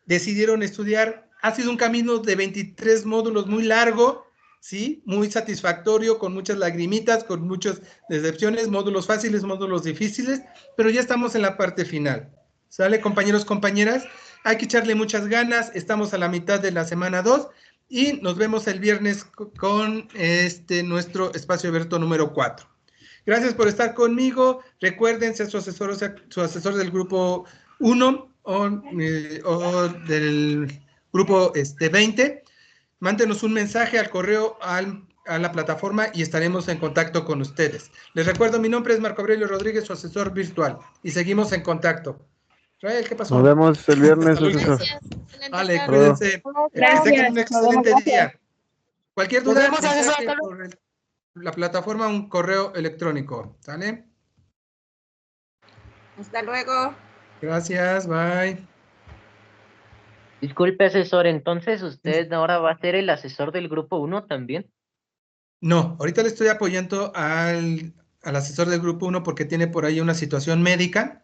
decidieron estudiar. Ha sido un camino de 23 módulos muy largo, ¿sí? Muy satisfactorio, con muchas lagrimitas, con muchas decepciones, módulos fáciles, módulos difíciles, pero ya estamos en la parte final. ¿Sale, compañeros, compañeras? Hay que echarle muchas ganas, estamos a la mitad de la semana 2 y nos vemos el viernes con nuestro espacio abierto número 4. Gracias por estar conmigo. Recuerden ser su asesor del grupo 1 o del grupo 20. Mándenos un mensaje al correo a la plataforma y estaremos en contacto con ustedes. Les recuerdo, mi nombre es Marco Aurelio Rodríguez, su asesor virtual, y seguimos en contacto. Rael, ¿qué pasó? Nos vemos el viernes, asesor. Vale, cuídense. Que tengan un excelente día. Cualquier duda, Nos vemos, mensaje asesor. por la plataforma, un correo electrónico. ¿Sale? Hasta luego. Gracias, bye. Disculpe, asesor, entonces usted ahora va a ser el asesor del grupo 1 también. No, ahorita le estoy apoyando al asesor del grupo 1 porque tiene por ahí una situación médica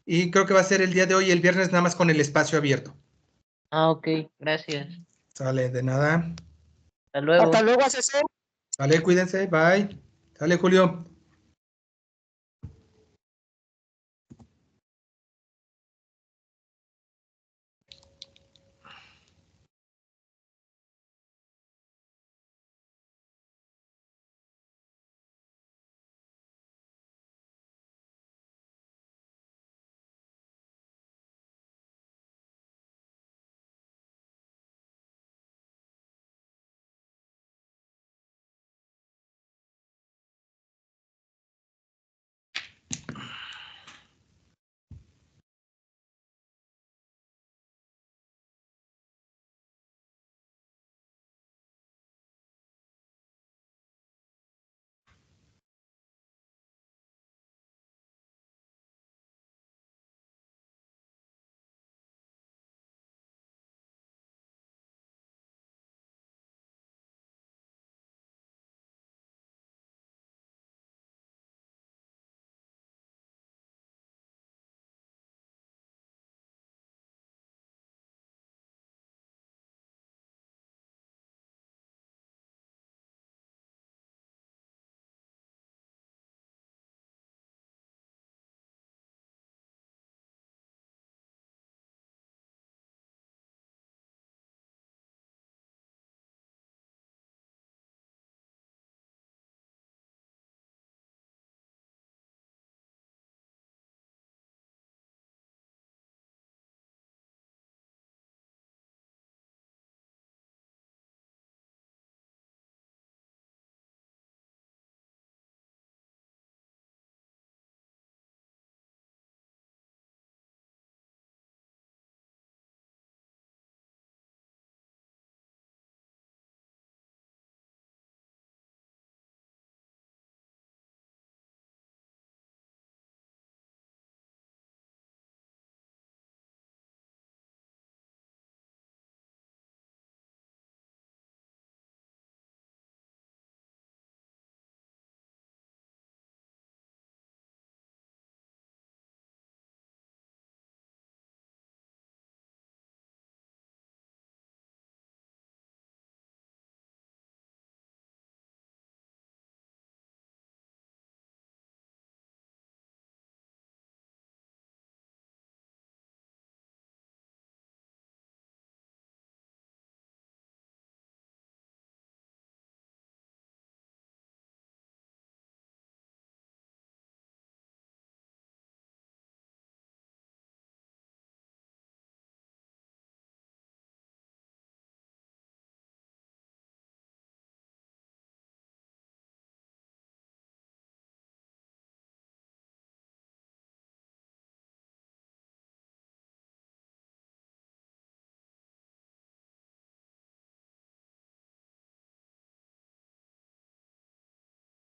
y creo que va a ser el día de hoy, el viernes, nada más con el espacio abierto. Ah, ok, gracias. Sale, de nada. Hasta luego. Hasta luego, asesor. Sale, cuídense, bye. Sale, Julio.